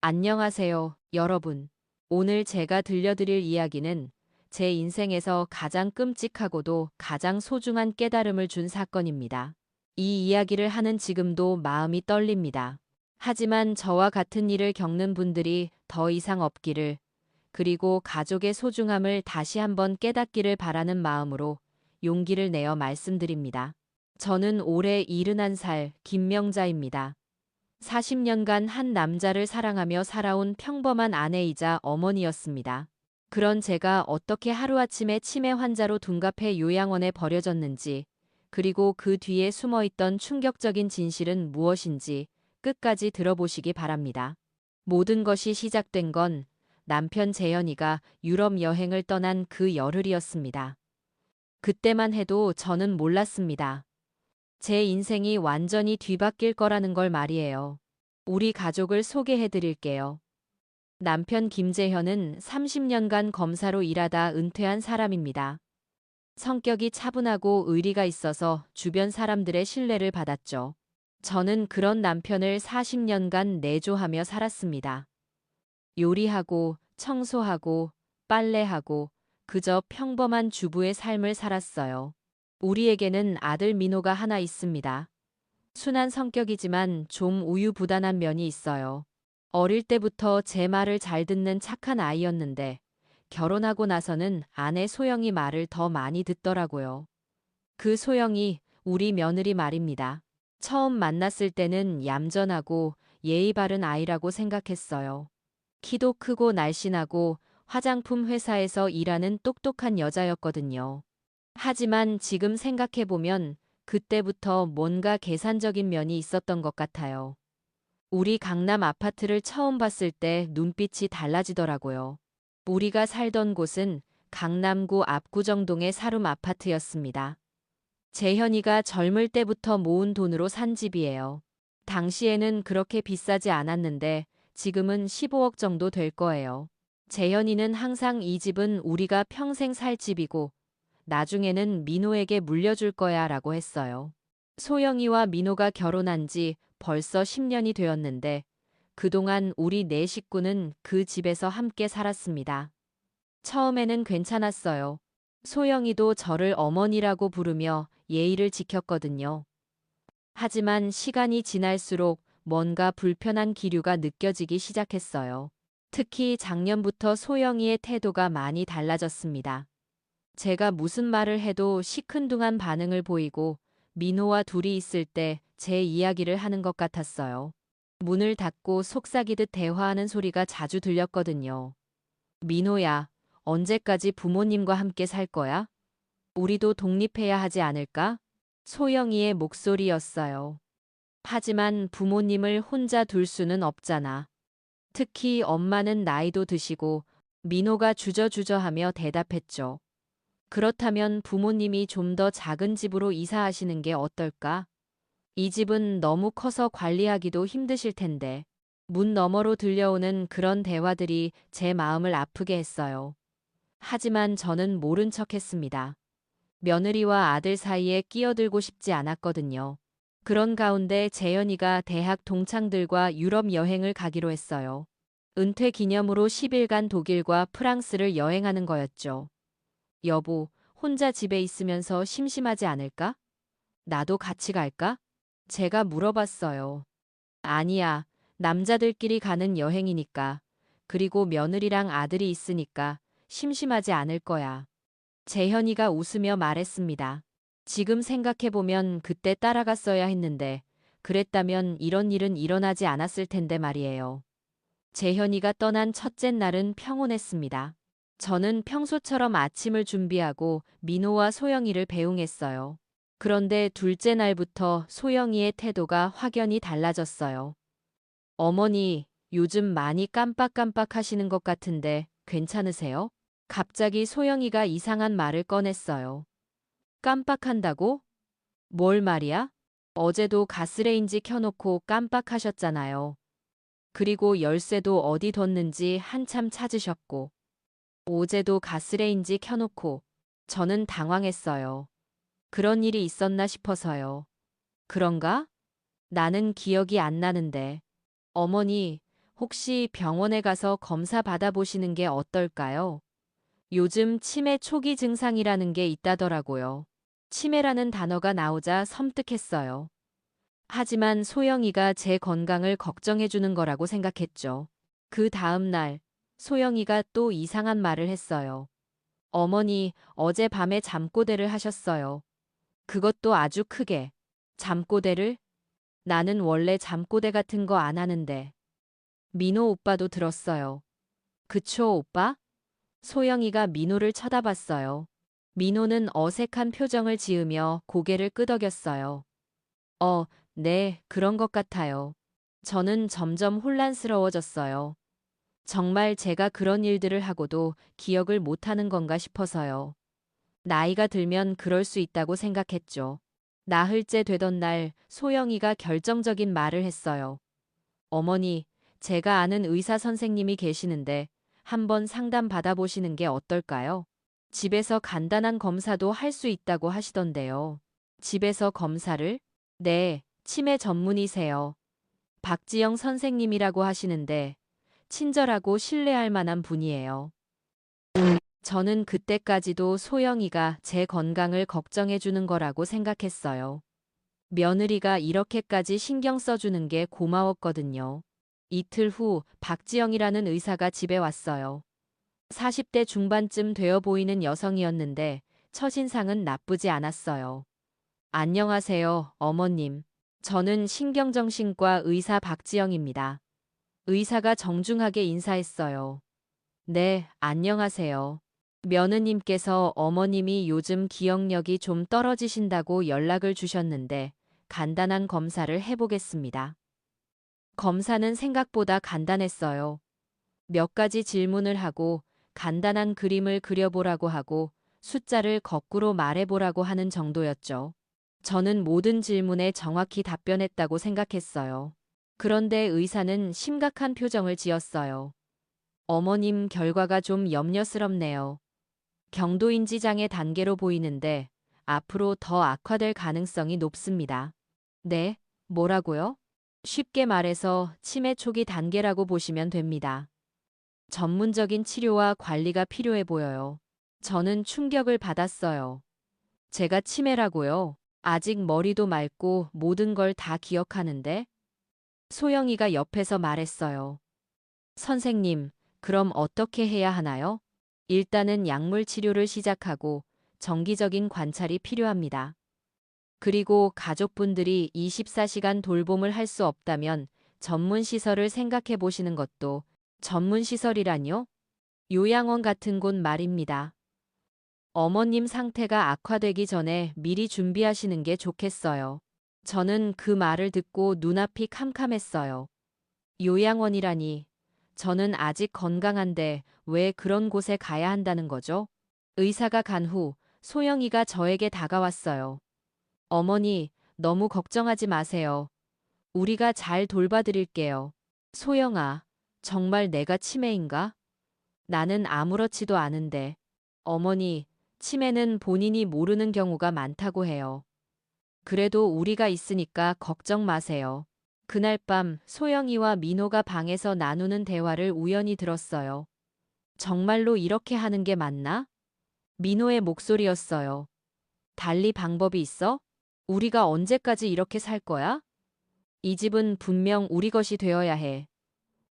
안녕하세요, 여러분. 오늘 제가 들려드릴 이야기는 제 인생에서 가장 끔찍하고도 가장 소중한 깨달음을 준 사건입니다. 이 이야기를 하는 지금도 마음이 떨립니다. 하지만 저와 같은 일을 겪는 분들이 더 이상 없기를, 그리고 가족의 소중함을 다시 한번 깨닫기를 바라는 마음으로 용기를 내어 말씀드립니다. 저는 올해 71살 김명자입니다. 40년간 한 남자를 사랑하며 살아온 평범한 아내이자 어머니였습니다. 그런 제가 어떻게 하루아침에 치매 환자로 둔갑해 요양원에 버려졌는지, 그리고 그 뒤에 숨어있던 충격적인 진실은 무엇인지 끝까지 들어보시기 바랍니다. 모든 것이 시작된 건 남편 재현이가 유럽 여행을 떠난 그 열흘이었습니다. 그때만 해도 저는 몰랐습니다. 제 인생이 완전히 뒤바뀔 거라는 걸 말이에요. 우리 가족을 소개해 드릴게요. 남편 김재현은 30년간 검사로 일하다 은퇴한 사람입니다. 성격이 차분하고 의리가 있어서 주변 사람들의 신뢰를 받았죠. 저는 그런 남편을 40년간 내조하며 살았습니다. 요리하고, 청소하고, 빨래하고, 그저 평범한 주부의 삶을 살았어요. 우리에게는 아들 민호가 하나 있습니다. 순한 성격이지만 좀 우유부단한 면이 있어요. 어릴 때부터 제 말을 잘 듣는 착한 아이였는데 결혼하고 나서는 아내 소영이 말을 더 많이 듣더라고요. 그 소영이 우리 며느리 말입니다. 처음 만났을 때는 얌전하고 예의 바른 아이라고 생각했어요. 키도 크고 날씬하고 화장품 회사에서 일하는 똑똑한 여자였거든요. 하지만 지금 생각해보면 그때부터 뭔가 계산적인 면이 있었던 것 같아요. 우리 강남 아파트를 처음 봤을 때 눈빛이 달라지더라고요. 우리가 살던 곳은 강남구 압구정동의 사룸 아파트였습니다. 재현이가 젊을 때부터 모은 돈으로 산 집이에요. 당시에는 그렇게 비싸지 않았는데 지금은 15억 정도 될 거예요. 재현이는 항상 이 집은 우리가 평생 살 집이고 나중에는 민호에게 물려줄 거야 라고 했어요. 소영이와 민호가 결혼한 지 벌써 10년이 되었는데 그동안 우리 네 식구는 그 집에서 함께 살았습니다. 처음에는 괜찮았어요. 소영이도 저를 어머니라고 부르며 예의를 지켰거든요. 하지만 시간이 지날수록 뭔가 불편한 기류가 느껴지기 시작했어요. 특히 작년부터 소영이의 태도가 많이 달라졌습니다. 제가 무슨 말을 해도 시큰둥한 반응을 보이고 민호와 둘이 있을 때 제 이야기를 하는 것 같았어요. 문을 닫고 속삭이듯 대화하는 소리가 자주 들렸거든요. 민호야, 언제까지 부모님과 함께 살 거야? 우리도 독립해야 하지 않을까? 소영이의 목소리였어요. 하지만 부모님을 혼자 둘 수는 없잖아. 특히 엄마는 나이도 드시고 민호가 주저주저하며 대답했죠. 그렇다면 부모님이 좀 더 작은 집으로 이사하시는 게 어떨까? 이 집은 너무 커서 관리하기도 힘드실 텐데. 문 너머로 들려오는 그런 대화들이 제 마음을 아프게 했어요. 하지만 저는 모른 척 했습니다. 며느리와 아들 사이에 끼어들고 싶지 않았거든요. 그런 가운데 재현이가 대학 동창들과 유럽 여행을 가기로 했어요. 은퇴 기념으로 10일간 독일과 프랑스를 여행하는 거였죠. 여보, 혼자 집에 있으면서 심심하지 않을까? 나도 같이 갈까? 제가 물어봤어요. 아니야, 남자들끼리 가는 여행이니까. 그리고 며느리랑 아들이 있으니까 심심하지 않을 거야. 재현이가 웃으며 말했습니다. 지금 생각해보면 그때 따라갔어야 했는데, 그랬다면 이런 일은 일어나지 않았을 텐데 말이에요. 재현이가 떠난 첫째 날은 평온했습니다. 저는 평소처럼 아침을 준비하고 민호와 소영이를 배웅했어요. 그런데 둘째 날부터 소영이의 태도가 확연히 달라졌어요. 어머니, 요즘 많이 깜빡깜빡 하시는 것 같은데 괜찮으세요? 갑자기 소영이가 이상한 말을 꺼냈어요. 깜빡한다고? 뭘 말이야? 어제도 가스레인지 켜놓고 깜빡하셨잖아요. 그리고 열쇠도 어디 뒀는지 한참 찾으셨고. 어제도 가스레인지 켜놓고. 저는 당황했어요. 그런 일이 있었나 싶어서요. 그런가? 나는 기억이 안 나는데. 어머니, 혹시 병원에 가서 검사 받아보시는 게 어떨까요? 요즘 치매 초기 증상이라는 게 있다더라고요. 치매라는 단어가 나오자 섬뜩했어요. 하지만 소영이가 제 건강을 걱정해주는 거라고 생각했죠. 그 다음 날, 소영이가 또 이상한 말을 했어요. 어머니, 어젯밤에 잠꼬대를 하셨어요. 그것도 아주 크게. 잠꼬대를? 나는 원래 잠꼬대 같은 거 안 하는데. 민호 오빠도 들었어요. 그쵸, 오빠? 소영이가 민호를 쳐다봤어요. 민호는 어색한 표정을 지으며 고개를 끄덕였어요. 어, 네, 그런 것 같아요. 저는 점점 혼란스러워졌어요. 정말 제가 그런 일들을 하고도 기억을 못하는 건가 싶어서요. 나이가 들면 그럴 수 있다고 생각했죠. 나흘째 되던 날 소영이가 결정적인 말을 했어요. 어머니, 제가 아는 의사 선생님이 계시는데 한번 상담 받아보시는 게 어떨까요? 집에서 간단한 검사도 할 수 있다고 하시던데요. 집에서 검사를? 네, 치매 전문의세요. 박지영 선생님이라고 하시는데 친절하고 신뢰할 만한 분이에요. 저는 그때까지도 소영이가 제 건강을 걱정해 주는 거라고 생각했어요. 며느리가 이렇게까지 신경 써주는 게 고마웠거든요. 이틀 후 박지영이라는 의사가 집에 왔어요. 40대 중반쯤 되어 보이는 여성이었는데 첫인상은 나쁘지 않았어요. 안녕하세요, 어머님. 저는 신경정신과 의사 박지영입니다. 의사가 정중하게 인사했어요. 네, 안녕하세요. 며느님께서 어머님이 요즘 기억력이 좀 떨어지신다고 연락을 주셨는데 간단한 검사를 해보겠습니다. 검사는 생각보다 간단했어요. 몇 가지 질문을 하고 간단한 그림을 그려보라고 하고 숫자를 거꾸로 말해보라고 하는 정도였죠. 저는 모든 질문에 정확히 답변했다고 생각했어요. 그런데 의사는 심각한 표정을 지었어요. 어머님 결과가 좀 염려스럽네요. 경도인지장애 단계로 보이는데 앞으로 더 악화될 가능성이 높습니다. 네, 뭐라고요? 쉽게 말해서 치매 초기 단계라고 보시면 됩니다. 전문적인 치료와 관리가 필요해 보여요. 저는 충격을 받았어요. 제가 치매라고요? 아직 머리도 맑고 모든 걸 다 기억하는데? 소영이가 옆에서 말했어요. 선생님, 그럼 어떻게 해야 하나요? 일단은 약물 치료를 시작하고 정기적인 관찰이 필요합니다. 그리고 가족분들이 24시간 돌봄을 할 수 없다면 전문 시설을 생각해 보시는 것도. 전문 시설이라뇨? 요양원 같은 곳 말입니다. 어머님 상태가 악화되기 전에 미리 준비하시는 게 좋겠어요. 저는 그 말을 듣고 눈앞이 캄캄했어요. 요양원이라니. 저는 아직 건강한데 왜 그런 곳에 가야 한다는 거죠? 의사가 간 후 소영이가 저에게 다가왔어요. 어머니, 너무 걱정하지 마세요. 우리가 잘 돌봐드릴게요. 소영아, 정말 내가 치매인가? 나는 아무렇지도 않은데. 어머니, 치매는 본인이 모르는 경우가 많다고 해요. 그래도 우리가 있으니까 걱정 마세요. 그날 밤 소영이와 민호가 방에서 나누는 대화를 우연히 들었어요. 정말로 이렇게 하는 게 맞나? 민호의 목소리였어요. 달리 방법이 있어? 우리가 언제까지 이렇게 살 거야? 이 집은 분명 우리 것이 되어야 해.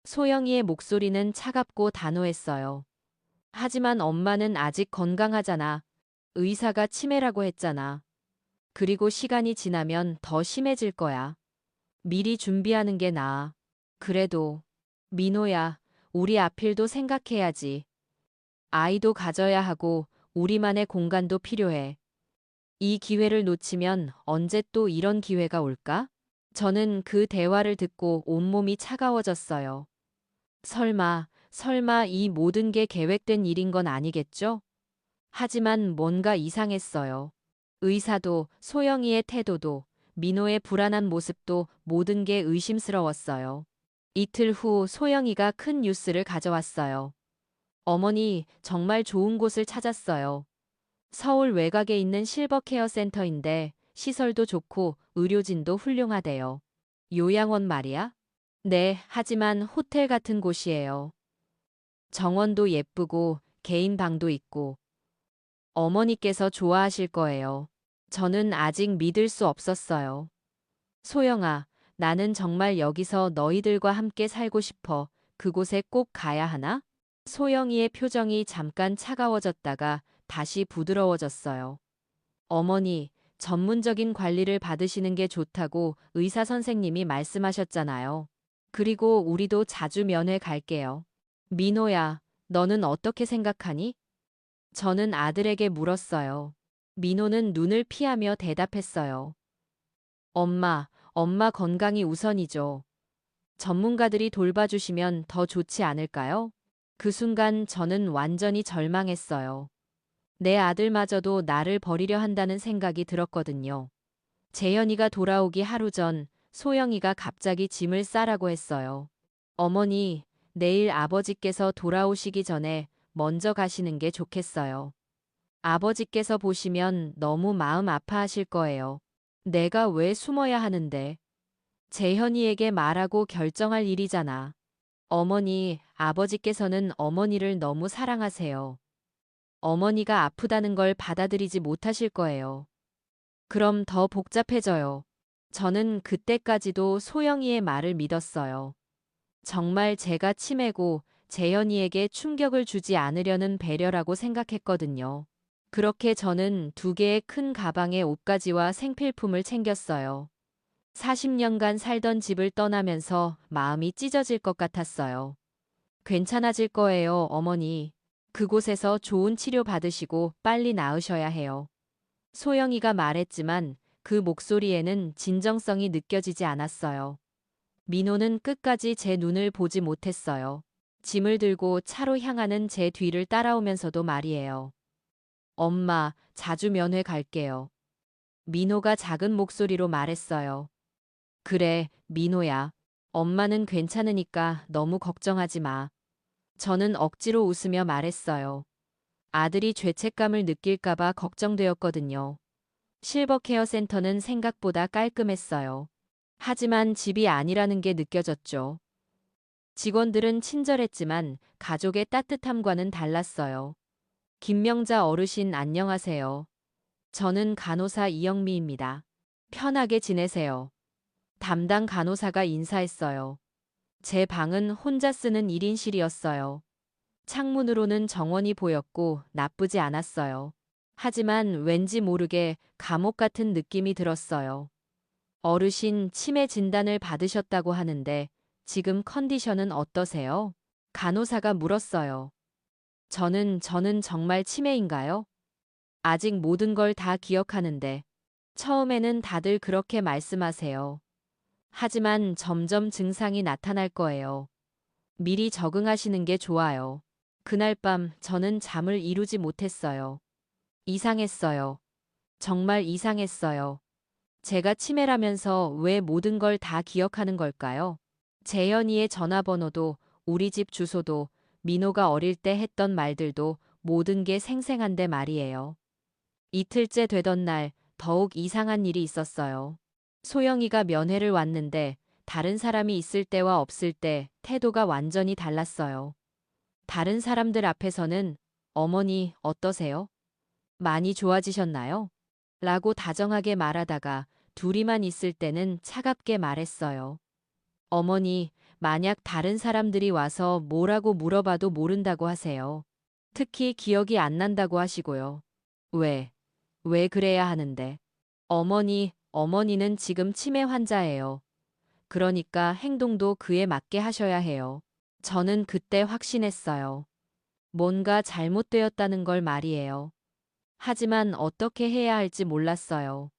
소영이의 목소리는 차갑고 단호했어요. 하지만 엄마는 아직 건강하잖아. 의사가 치매라고 했잖아. 그리고 시간이 지나면 더 심해질 거야. 미리 준비하는 게 나아. 그래도, 민호야, 우리 아필도 생각해야지. 아이도 가져야 하고, 우리만의 공간도 필요해. 이 기회를 놓치면 언제 또 이런 기회가 올까? 저는 그 대화를 듣고 온몸이 차가워졌어요. 설마 이 모든 게 계획된 일인 건 아니겠죠? 하지만 뭔가 이상했어요. 의사도, 소영이의 태도도, 민호의 불안한 모습도 모든 게 의심스러웠어요. 이틀 후 소영이가 큰 뉴스를 가져왔어요. 어머니, 정말 좋은 곳을 찾았어요. 서울 외곽에 있는 실버케어 센터인데 시설도 좋고 의료진도 훌륭하대요. 요양원 말이야? 네, 하지만 호텔 같은 곳이에요. 정원도 예쁘고 개인 방도 있고 어머니께서 좋아하실 거예요. 저는 아직 믿을 수 없었어요. 소영아, 나는 정말 여기서 너희들과 함께 살고 싶어. 그곳에 꼭 가야 하나? 소영이의 표정이 잠깐 차가워졌다가 다시 부드러워졌어요. 어머니, 전문적인 관리를 받으시는 게 좋다고 의사 선생님이 말씀하셨잖아요. 그리고 우리도 자주 면회 갈게요. 민호야, 너는 어떻게 생각하니? 저는 아들에게 물었어요. 민호는 눈을 피하며 대답했어요. 엄마 건강이 우선이죠. 전문가들이 돌봐주시면 더 좋지 않을까요? 그 순간 저는 완전히 절망했어요. 내 아들마저도 나를 버리려 한다는 생각이 들었거든요. 재현이가 돌아오기 하루 전 소영이가 갑자기 짐을 싸라고 했어요. 어머니, 내일 아버지께서 돌아오시기 전에 먼저 가시는 게 좋겠어요. 아버지께서 보시면 너무 마음 아파하실 거예요. 내가 왜 숨어야 하는데? 재현이에게 말하고 결정할 일이잖아. 어머니, 아버지께서는 어머니를 너무 사랑하세요. 어머니가 아프다는 걸 받아들이지 못하실 거예요. 그럼 더 복잡해져요. 저는 그때까지도 소영이의 말을 믿었어요. 정말 제가 치매고 재현이에게 충격을 주지 않으려는 배려라고 생각했거든요. 그렇게 저는 2개의 큰 가방에 옷가지와 생필품을 챙겼어요. 40년간 살던 집을 떠나면서 마음이 찢어질 것 같았어요. 괜찮아질 거예요, 어머니. 그곳에서 좋은 치료 받으시고 빨리 나으셔야 해요. 소영이가 말했지만 그 목소리에는 진정성이 느껴지지 않았어요. 민호는 끝까지 제 눈을 보지 못했어요. 짐을 들고 차로 향하는 제 뒤를 따라오면서도 말이에요. 엄마, 자주 면회 갈게요. 민호가 작은 목소리로 말했어요. 그래, 민호야. 엄마는 괜찮으니까 너무 걱정하지 마. 저는 억지로 웃으며 말했어요. 아들이 죄책감을 느낄까봐 걱정되었거든요. 실버케어 센터는 생각보다 깔끔했어요. 하지만 집이 아니라는 게 느껴졌죠. 직원들은 친절했지만 가족의 따뜻함과는 달랐어요. 김명자 어르신 안녕하세요. 저는 간호사 이영미입니다. 편하게 지내세요. 담당 간호사가 인사했어요. 제 방은 혼자 쓰는 1인실이었어요. 창문으로는 정원이 보였고 나쁘지 않았어요. 하지만 왠지 모르게 감옥 같은 느낌이 들었어요. 어르신 치매 진단을 받으셨다고 하는데 지금 컨디션은 어떠세요? 간호사가 물었어요. 저는 정말 치매인가요? 아직 모든 걸 다 기억하는데 처음에는 다들 그렇게 말씀하세요. 하지만 점점 증상이 나타날 거예요. 미리 적응하시는 게 좋아요. 그날 밤 저는 잠을 이루지 못했어요. 이상했어요. 정말 이상했어요. 제가 치매라면서 왜 모든 걸 다 기억하는 걸까요? 재현이의 전화번호도 우리 집 주소도 민호가 어릴 때 했던 말들도 모든 게 생생한데 말이에요. 이틀째 되던 날 더욱 이상한 일이 있었어요. 소영이가 면회를 왔는데 다른 사람이 있을 때와 없을 때 태도가 완전히 달랐어요. 다른 사람들 앞에서는 어머니 어떠세요? 많이 좋아지셨나요? 라고 다정하게 말하다가 둘이만 있을 때는 차갑게 말했어요. 어머니, 만약 다른 사람들이 와서 뭐라고 물어봐도 모른다고 하세요. 특히 기억이 안 난다고 하시고요. 왜 그래야 하는데? 어머니는 지금 치매 환자예요. 그러니까 행동도 그에 맞게 하셔야 해요. 저는 그때 확신했어요. 뭔가 잘못되었다는 걸 말이에요. 하지만 어떻게 해야 할지 몰랐어요.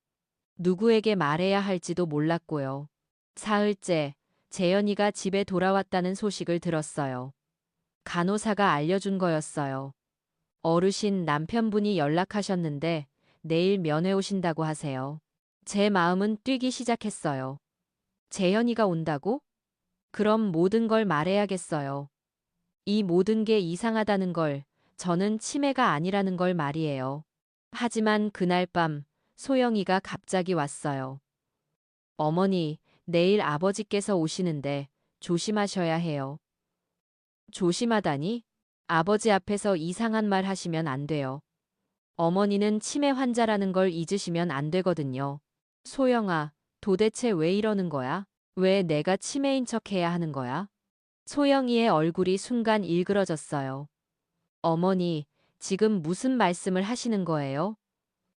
누구에게 말해야 할지도 몰랐고요. 사흘째, 재현이가 집에 돌아왔다는 소식을 들었어요. 간호사가 알려준 거였어요. 어르신 남편분이 연락하셨는데 내일 면회 오신다고 하세요. 제 마음은 뛰기 시작했어요. 재현이가 온다고? 그럼 모든 걸 말해야겠어요. 이 모든 게 이상하다는 걸, 저는 치매가 아니라는 걸 말이에요. 하지만 그날 밤 소영이가 갑자기 왔어요. 어머니, 내일 아버지께서 오시는데 조심하셔야 해요. 조심하다니? 아버지 앞에서 이상한 말 하시면 안 돼요. 어머니는 치매 환자라는 걸 잊으시면 안 되거든요. 소영아, 도대체 왜 이러는 거야? 왜 내가 치매인 척 해야 하는 거야? 소영이의 얼굴이 순간 일그러졌어요. 어머니, 지금 무슨 말씀을 하시는 거예요?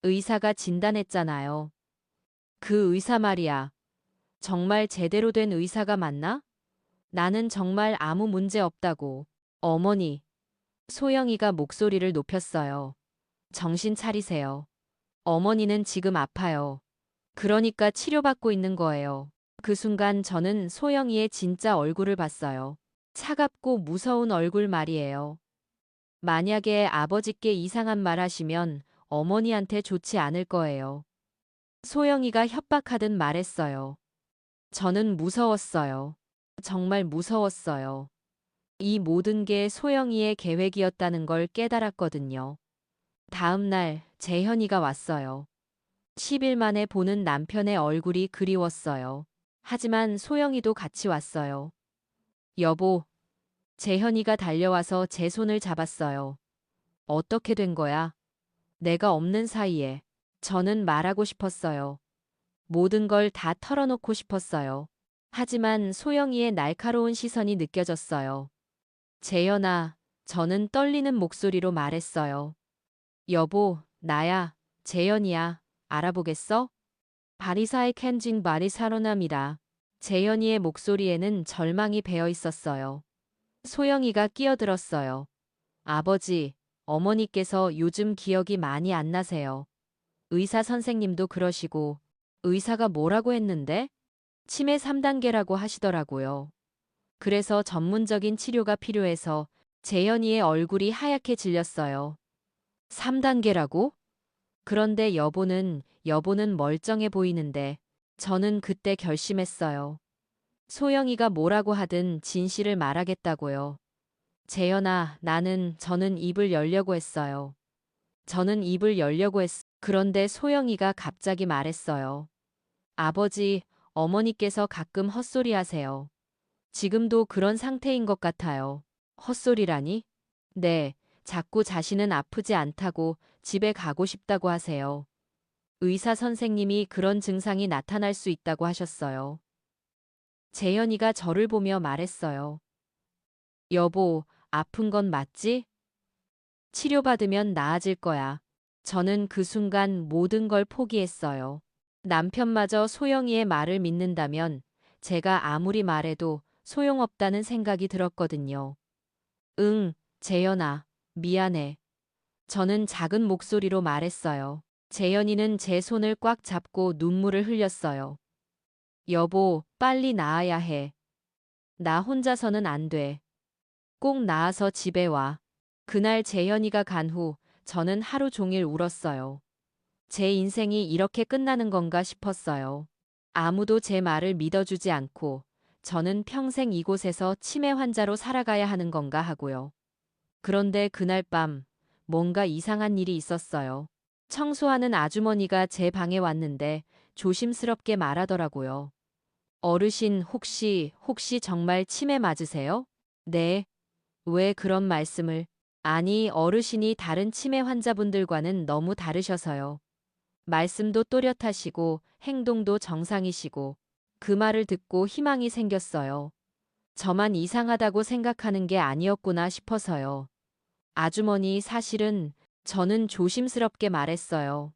의사가 진단했잖아요. 그 의사 말이야. 정말 제대로 된 의사가 맞나? 나는 정말 아무 문제 없다고. 어머니. 소영이가 목소리를 높였어요. 정신 차리세요. 어머니는 지금 아파요. 그러니까 치료받고 있는 거예요. 그 순간 저는 소영이의 진짜 얼굴을 봤어요. 차갑고 무서운 얼굴 말이에요. 만약에 아버지께 이상한 말 하시면 어머니한테 좋지 않을 거예요. 소영이가 협박하듯 말했어요. 저는 무서웠어요. 정말 무서웠어요. 이 모든 게 소영이의 계획이었다는 걸 깨달았거든요. 다음 날 재현이가 왔어요. 10일 만에 보는 남편의 얼굴이 그리웠어요. 하지만 소영이도 같이 왔어요. 여보, 재현이가 달려와서 제 손을 잡았어요. 어떻게 된 거야? 내가 없는 사이에. 저는 말하고 싶었어요. 모든 걸 다 털어놓고 싶었어요. 하지만 소영이의 날카로운 시선이 느껴졌어요. 재현아, 저는 떨리는 목소리로 말했어요. 여보, 나야, 재현이야. 알아보겠어? 바리사의 켄징 바리사로남이라. 재현이의 목소리에는 절망이 배어 있었어요. 소영이가 끼어들었어요. 아버지, 어머니께서 요즘 기억이 많이 안 나세요. 의사 선생님도 그러시고, 의사가 뭐라고 했는데? 치매 3단계라고 하시더라고요. 그래서 전문적인 치료가 필요해서 재현이의 얼굴이 하얗게 질렸어요. 3단계라고? 그런데 여보는 멀쩡해 보이는데 저는 그때 결심했어요. 소영이가 뭐라고 하든 진실을 말하겠다고요. 재현아, 저는 입을 열려고 했어요. 저는 입을 열려고 그런데 소영이가 갑자기 말했어요. 아버지, 어머니께서 가끔 헛소리 하세요. 지금도 그런 상태인 것 같아요. 헛소리라니? 네, 자꾸 자신은 아프지 않다고 집에 가고 싶다고 하세요. 의사 선생님이 그런 증상이 나타날 수 있다고 하셨어요. 재현이가 저를 보며 말했어요. 여보, 아픈 건 맞지? 치료받으면 나아질 거야. 저는 그 순간 모든 걸 포기했어요. 남편마저 소영이의 말을 믿는다면 제가 아무리 말해도 소용없다는 생각이 들었거든요. 응, 재현아, 미안해. 저는 작은 목소리로 말했어요. 재현이는 제 손을 꽉 잡고 눈물을 흘렸어요. 여보, 빨리 나아야 해. 나 혼자서는 안 돼. 꼭 나아서 집에 와. 그날 재현이가 간 후 저는 하루 종일 울었어요. 제 인생이 이렇게 끝나는 건가 싶었어요. 아무도 제 말을 믿어주지 않고 저는 평생 이곳에서 치매 환자로 살아가야 하는 건가 하고요. 그런데 그날 밤 뭔가 이상한 일이 있었어요. 청소하는 아주머니가 제 방에 왔는데 조심스럽게 말하더라고요. 어르신 혹시 정말 치매 맞으세요? 네. 왜 그런 말씀을? 아니, 어르신이 다른 치매 환자분들과는 너무 다르셔서요. 말씀도 또렷하시고 행동도 정상이시고 그 말을 듣고 희망이 생겼어요. 저만 이상하다고 생각하는 게 아니었구나 싶어서요. 아주머니 사실은 저는 조심스럽게 말했어요.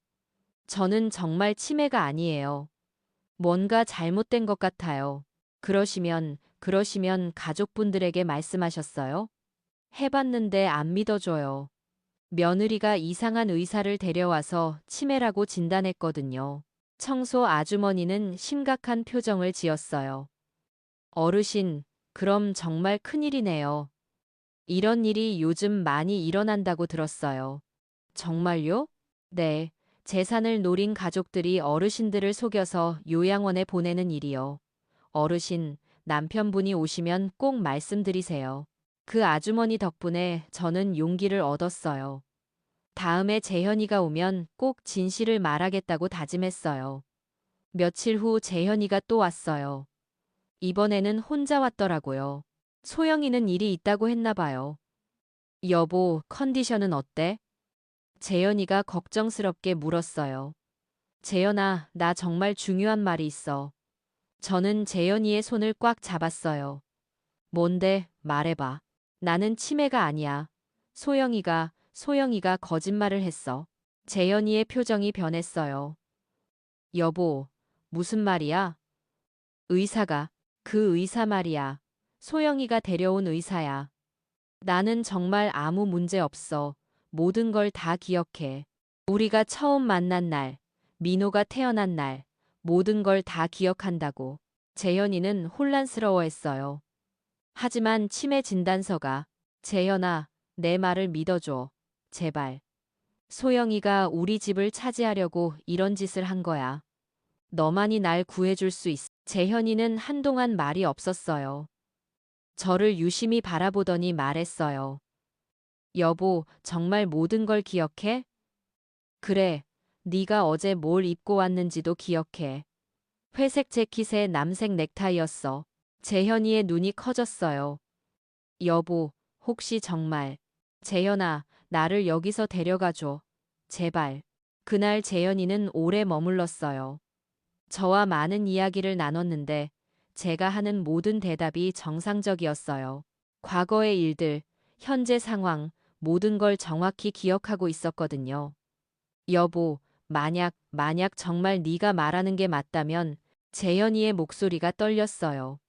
저는 정말 치매가 아니에요. 뭔가 잘못된 것 같아요. 그러시면 가족분들에게 말씀하셨어요? 해봤는데 안 믿어줘요. 며느리가 이상한 의사를 데려와서 치매라고 진단했거든요. 청소 아주머니는 심각한 표정을 지었어요. 어르신, 그럼 정말 큰일이네요. 이런 일이 요즘 많이 일어난다고 들었어요. 정말요? 네. 재산을 노린 가족들이 어르신들을 속여서 요양원에 보내는 일이요. 어르신, 남편분이 오시면 꼭 말씀드리세요. 그 아주머니 덕분에 저는 용기를 얻었어요. 다음에 재현이가 오면 꼭 진실을 말하겠다고 다짐했어요. 며칠 후 재현이가 또 왔어요. 이번에는 혼자 왔더라고요. 소영이는 일이 있다고 했나 봐요. 여보, 컨디션은 어때? 재현이가 걱정스럽게 물었어요. 재현아, 나 정말 중요한 말이 있어. 저는 재현이의 손을 꽉 잡았어요. 뭔데? 말해봐. 나는 치매가 아니야. 소영이가 거짓말을 했어. 재현이의 표정이 변했어요. 여보, 무슨 말이야? 의사가, 그 의사 말이야. 소영이가 데려온 의사야. 나는 정말 아무 문제 없어. 모든 걸 다 기억해. 우리가 처음 만난 날, 민호가 태어난 날, 모든 걸 다 기억한다고. 재현이는 혼란스러워했어요. 하지만 치매 진단서가, 재현아, 내 말을 믿어줘. 제발. 소영이가 우리 집을 차지하려고 이런 짓을 한 거야. 너만이 날 구해줄 수 있어. 재현이는 한동안 말이 없었어요. 저를 유심히 바라보더니 말했어요. 여보, 정말 모든 걸 기억해? 그래, 네가 어제 뭘 입고 왔는지도 기억해. 회색 재킷에 남색 넥타이였어. 재현이의 눈이 커졌어요. 여보, 혹시 정말. 재현아, 나를 여기서 데려가줘. 제발. 그날 재현이는 오래 머물렀어요. 저와 많은 이야기를 나눴는데 제가 하는 모든 대답이 정상적이었어요. 과거의 일들, 현재 상황, 모든 걸 정확히 기억하고 있었거든요. 여보, 만약 정말 네가 말하는 게 맞다면 재현이의 목소리가 떨렸어요.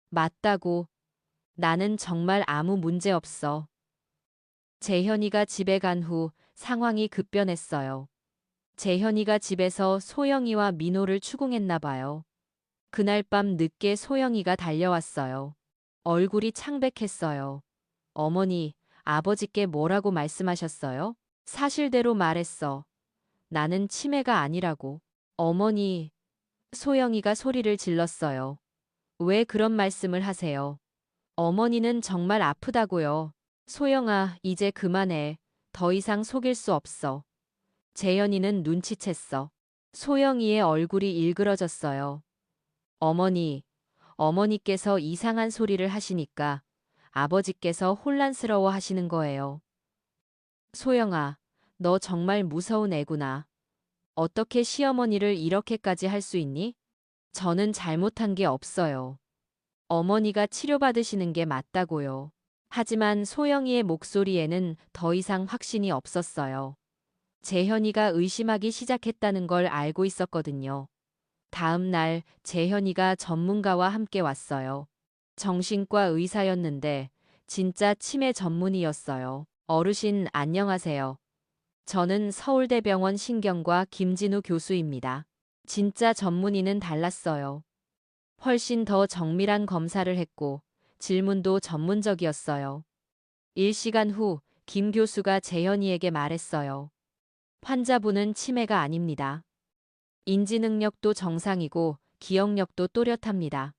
맞다고. 나는 정말 아무 문제 없어. 재현이가 집에 간 후 상황이 급변했어요. 재현이가 집에서 소영이와 민호를 추궁했나 봐요. 그날 밤 늦게 소영이가 달려왔어요. 얼굴이 창백했어요. 어머니, 아버지께 뭐라고 말씀하셨어요? 사실대로 말했어. 나는 치매가 아니라고. 어머니, 소영이가 소리를 질렀어요. 왜 그런 말씀을 하세요? 어머니는 정말 아프다고요. 소영아, 이제 그만해. 더 이상 속일 수 없어. 재현이는 눈치챘어. 소영이의 얼굴이 일그러졌어요. 어머니, 어머니께서 이상한 소리를 하시니까 아버지께서 혼란스러워 하시는 거예요. 소영아, 너 정말 무서운 애구나. 어떻게 시어머니를 이렇게까지 할 수 있니? 저는 잘못한 게 없어요. 어머니가 치료받으시는 게 맞다고요. 하지만 소영이의 목소리에는 더 이상 확신이 없었어요. 재현이가 의심하기 시작했다는 걸 알고 있었거든요. 다음 날 재현이가 전문가와 함께 왔어요. 정신과 의사였는데 진짜 치매 전문의였어요. 어르신 안녕하세요. 저는 서울대병원 신경과 김진우 교수입니다. 진짜 전문의는 달랐어요. 훨씬 더 정밀한 검사를 했고 질문도 전문적이었어요. 1시간 후 김 교수가 재현이에게 말했어요. 환자분은 치매가 아닙니다. 인지 능력도 정상이고 기억력도 또렷합니다.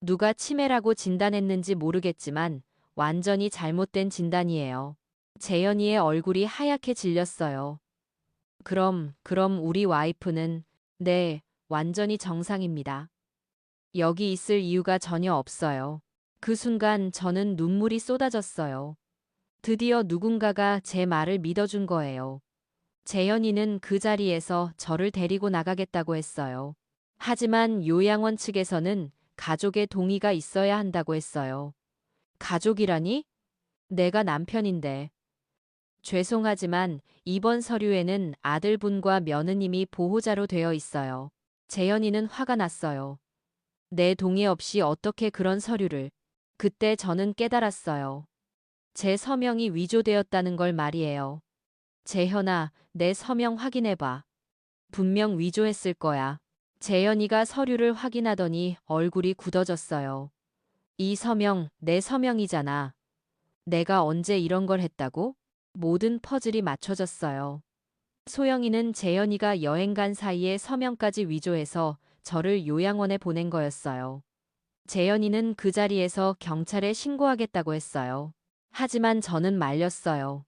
누가 치매라고 진단했는지 모르겠지만 완전히 잘못된 진단이에요. 재현이의 얼굴이 하얗게 질렸어요. 그럼 우리 와이프는 네, 완전히 정상입니다. 여기 있을 이유가 전혀 없어요. 그 순간 저는 눈물이 쏟아졌어요. 드디어 누군가가 제 말을 믿어준 거예요. 재현이는 그 자리에서 저를 데리고 나가겠다고 했어요. 하지만 요양원 측에서는 가족의 동의가 있어야 한다고 했어요. 가족이라니? 내가 남편인데. 죄송하지만 이번 서류에는 아들분과 며느님이 보호자로 되어 있어요. 재현이는 화가 났어요. 내 동의 없이 어떻게 그런 서류를. 그때 저는 깨달았어요. 제 서명이 위조되었다는 걸 말이에요. 재현아, 내 서명 확인해봐. 분명 위조했을 거야. 재현이가 서류를 확인하더니 얼굴이 굳어졌어요. 이 서명, 내 서명이잖아. 내가 언제 이런 걸 했다고? 모든 퍼즐이 맞춰졌어요. 소영이는 재현이가 여행 간 사이에 서명까지 위조해서 저를 요양원에 보낸 거였어요. 재현이는 그 자리에서 경찰에 신고하겠다고 했어요. 하지만 저는 말렸어요.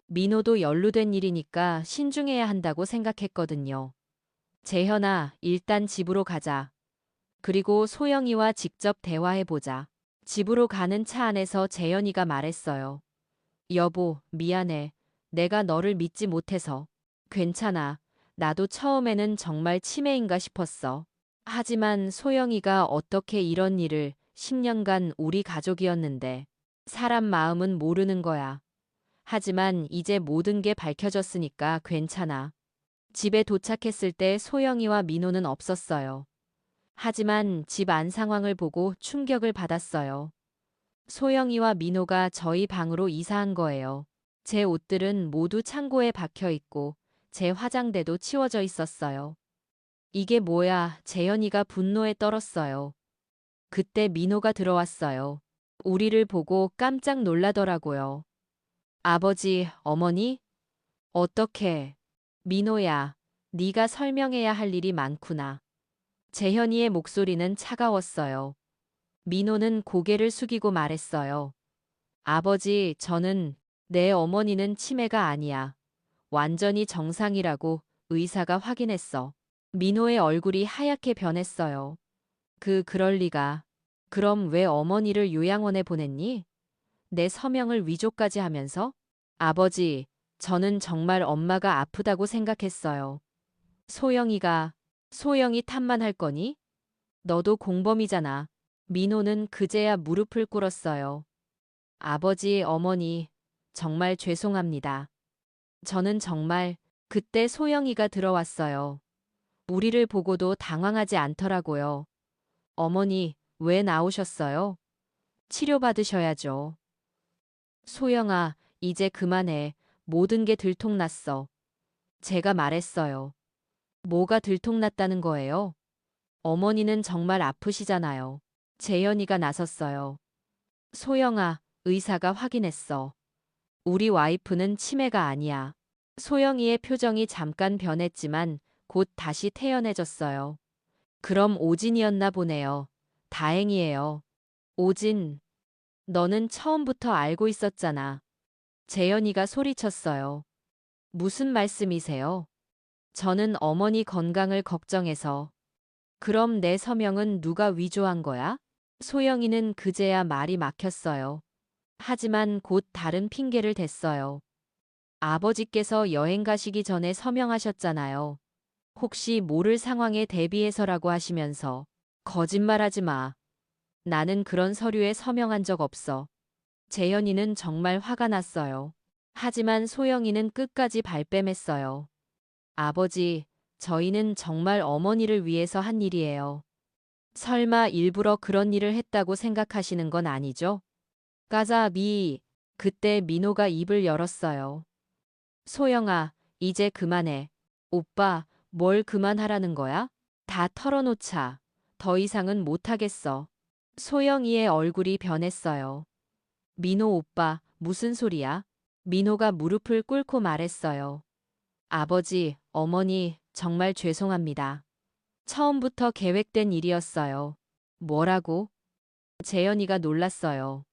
민호도 연루된 일이니까 신중해야 한다고 생각했거든요. 재현아, 일단 집으로 가자. 그리고 소영이와 직접 대화해보자. 집으로 가는 차 안에서 재현이가 말했어요. 여보, 미안해. 내가 너를 믿지 못해서. 괜찮아. 나도 처음에는 정말 치매인가 싶었어. 하지만 소영이가 어떻게 이런 일을 10년간 우리 가족이었는데. 사람 마음은 모르는 거야. 하지만 이제 모든 게 밝혀졌으니까 괜찮아. 집에 도착했을 때 소영이와 민호는 없었어요. 하지만 집 안 상황을 보고 충격을 받았어요. 소영이와 민호가 저희 방으로 이사한 거예요. 제 옷들은 모두 창고에 박혀 있고 제 화장대도 치워져 있었어요. 이게 뭐야? 재현이가 분노에 떨었어요. 그때 민호가 들어왔어요. 우리를 보고 깜짝 놀라더라고요. 아버지, 어머니? 어떻게? 민호야, 네가 설명해야 할 일이 많구나. 재현이의 목소리는 차가웠어요. 민호는 고개를 숙이고 말했어요. 아버지, 내 어머니는 치매가 아니야. 완전히 정상이라고 의사가 확인했어. 민호의 얼굴이 하얗게 변했어요. 그럴 리가. 그럼 왜 어머니를 요양원에 보냈니? 내 서명을 위조까지 하면서? 아버지, 저는 정말 엄마가 아프다고 생각했어요. 소영이 탓만 할 거니? 너도 공범이잖아. 민호는 그제야 무릎을 꿇었어요. 아버지, 어머니, 정말 죄송합니다. 저는 정말 그때 소영이가 들어왔어요. 우리를 보고도 당황하지 않더라고요. 어머니, 왜 나오셨어요? 치료받으셔야죠. 소영아, 이제 그만해. 모든 게 들통났어. 제가 말했어요. 뭐가 들통났다는 거예요? 어머니는 정말 아프시잖아요. 재현이가 나섰어요. 소영아, 의사가 확인했어. 우리 와이프는 치매가 아니야. 소영이의 표정이 잠깐 변했지만 곧 다시 태연해졌어요. 그럼 오진이었나 보네요. 다행이에요. 오진, 너는 처음부터 알고 있었잖아. 재현이가 소리쳤어요. 무슨 말씀이세요? 저는 어머니 건강을 걱정해서. 그럼 내 서명은 누가 위조한 거야? 소영이는 그제야 말이 막혔어요. 하지만 곧 다른 핑계를 댔어요. 아버지께서 여행 가시기 전에 서명하셨잖아요. 혹시 모를 상황에 대비해서라고 하시면서. 거짓말하지 마. 나는 그런 서류에 서명한 적 없어. 재현이는 정말 화가 났어요. 하지만 소영이는 끝까지 발뺌했어요. 아버지, 저희는 정말 어머니를 위해서 한 일이에요. 설마 일부러 그런 일을 했다고 생각하시는 건 아니죠? 그때 민호가 입을 열었어요. 소영아, 이제 그만해. 오빠, 뭘 그만하라는 거야? 다 털어놓자. 더 이상은 못하겠어. 소영이의 얼굴이 변했어요. 민호 오빠, 무슨 소리야? 민호가 무릎을 꿇고 말했어요. 아버지, 어머니, 정말 죄송합니다. 처음부터 계획된 일이었어요. 뭐라고? 재현이가 놀랐어요.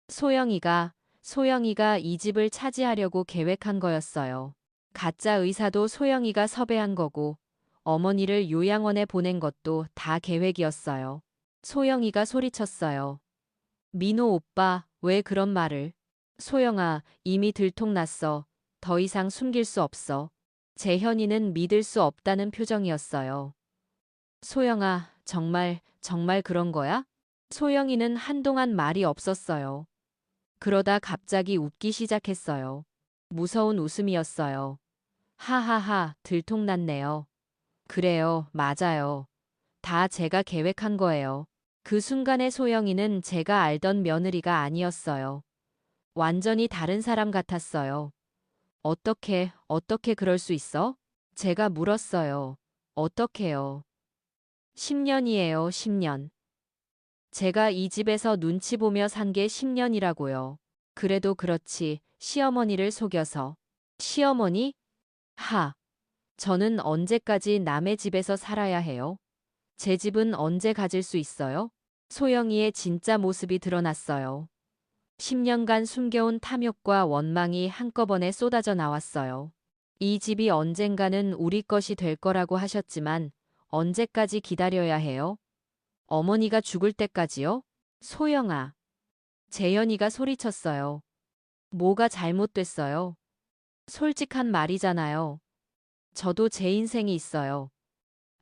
소영이가 이 집을 차지하려고 계획한 거였어요. 가짜 의사도 소영이가 섭외한 거고, 어머니를 요양원에 보낸 것도 다 계획이었어요. 소영이가 소리쳤어요. 민호 오빠, 왜 그런 말을? 소영아, 이미 들통났어. 더 이상 숨길 수 없어. 재현이는 믿을 수 없다는 표정이었어요. 소영아, 정말 그런 거야? 소영이는 한동안 말이 없었어요. 그러다 갑자기 웃기 시작했어요. 무서운 웃음이었어요. 하하하, 들통났네요. 그래요, 맞아요. 다 제가 계획한 거예요. 그 순간의 소영이는 제가 알던 며느리가 아니었어요. 완전히 다른 사람 같았어요. 어떻게 그럴 수 있어? 제가 물었어요. 어떻게요? 10년이에요, 10년. 제가 이 집에서 눈치 보며 산 게 10년이라고요. 그래도 그렇지, 시어머니를 속여서. 시어머니? 저는 언제까지 남의 집에서 살아야 해요? 제 집은 언제 가질 수 있어요? 소영이의 진짜 모습이 드러났어요. 10년간 숨겨온 탐욕과 원망이 한꺼번에 쏟아져 나왔어요. 이 집이 언젠가는 우리 것이 될 거라고 하셨지만 언제까지 기다려야 해요? 어머니가 죽을 때까지요? 소영아. 재현이가 소리쳤어요. 뭐가 잘못됐어요? 솔직한 말이잖아요. 저도 제 인생이 있어요.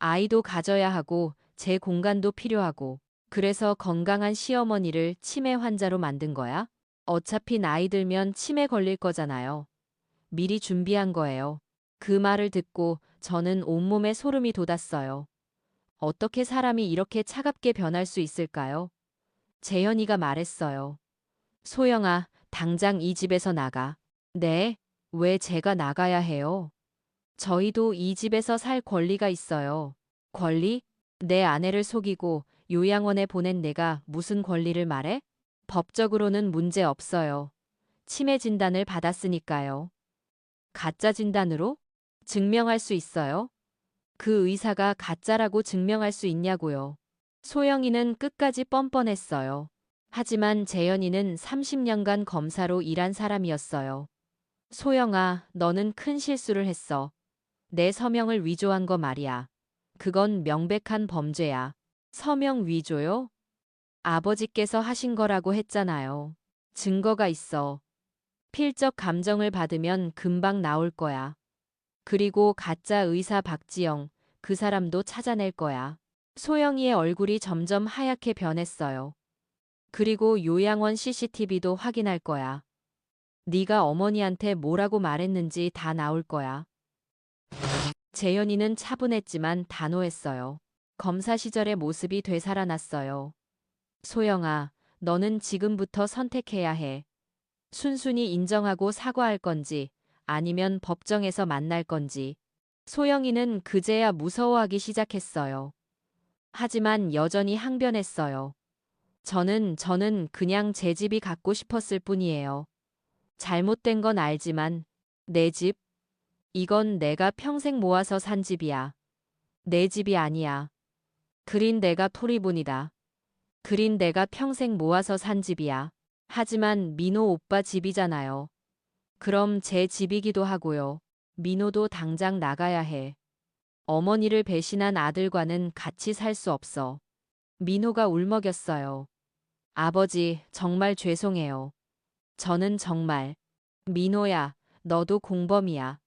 아이도 가져야 하고 제 공간도 필요하고 그래서 건강한 시어머니를 치매 환자로 만든 거야? 어차피 나이 들면 치매 걸릴 거잖아요. 미리 준비한 거예요. 그 말을 듣고 저는 온몸에 소름이 돋았어요. 어떻게 사람이 이렇게 차갑게 변할 수 있을까요? 재현이가 말했어요. 소영아, 당장 이 집에서 나가. 네? 왜 제가 나가야 해요? 저희도 이 집에서 살 권리가 있어요. 권리? 내 아내를 속이고 요양원에 보낸 내가 무슨 권리를 말해? 법적으로는 문제 없어요. 치매 진단을 받았으니까요. 가짜 진단으로? 증명할 수 있어요? 그 의사가 가짜라고 증명할 수 있냐고요. 소영이는 끝까지 뻔뻔했어요. 하지만 재현이는 30년간 검사로 일한 사람이었어요. 소영아, 너는 큰 실수를 했어. 내 서명을 위조한 거 말이야. 그건 명백한 범죄야. 서명 위조요? 아버지께서 하신 거라고 했잖아요. 증거가 있어. 필적 감정을 받으면 금방 나올 거야. 그리고 가짜 의사 박지영, 그 사람도 찾아낼 거야. 소영이의 얼굴이 점점 하얗게 변했어요. 그리고 요양원 CCTV도 확인할 거야. 네가 어머니한테 뭐라고 말했는지 다 나올 거야. 재현이는 차분했지만 단호했어요. 검사 시절의 모습이 되살아났어요. 소영아, 너는 지금부터 선택해야 해. 순순히 인정하고 사과할 건지, 아니면 법정에서 만날 건지. 소영이는 그제야 무서워하기 시작했어요. 하지만 여전히 항변했어요. 저는 그냥 제 집이 갖고 싶었을 뿐이에요. 잘못된 건 알지만, 내 집? 이건 내가 평생 모아서 산 집이야. 내 집이 아니야. 그린 내가 토리분이다. 그린 내가 평생 모아서 산 집이야. 하지만 민호 오빠 집이잖아요. 그럼 제 집이기도 하고요. 민호도 당장 나가야 해. 어머니를 배신한 아들과는 같이 살 수 없어. 민호가 울먹였어요. 아버지, 정말 죄송해요. 저는 정말. 민호야, 너도 공범이야.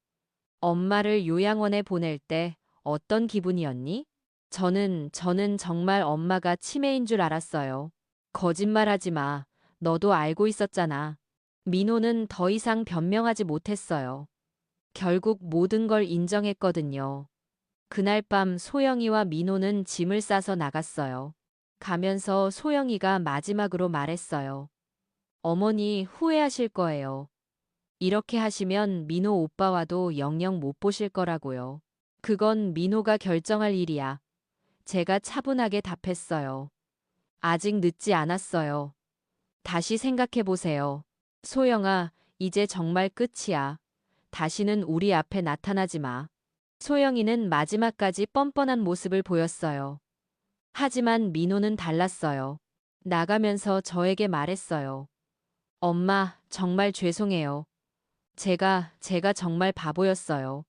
엄마를 요양원에 보낼 때 어떤 기분이었니? 저는 정말 엄마가 치매인 줄 알았어요. 거짓말하지 마. 너도 알고 있었잖아. 민호는 더 이상 변명하지 못했어요. 결국 모든 걸 인정했거든요. 그날 밤 소영이와 민호는 짐을 싸서 나갔어요. 가면서 소영이가 마지막으로 말했어요. 어머니 후회하실 거예요. 이렇게 하시면 민호 오빠와도 영영 못 보실 거라고요. 그건 민호가 결정할 일이야. 제가 차분하게 답했어요. 아직 늦지 않았어요. 다시 생각해 보세요. 소영아, 이제 정말 끝이야. 다시는 우리 앞에 나타나지 마. 소영이는 마지막까지 뻔뻔한 모습을 보였어요. 하지만 민호는 달랐어요. 나가면서 저에게 말했어요. 엄마, 정말 죄송해요. 제가 정말 바보였어요.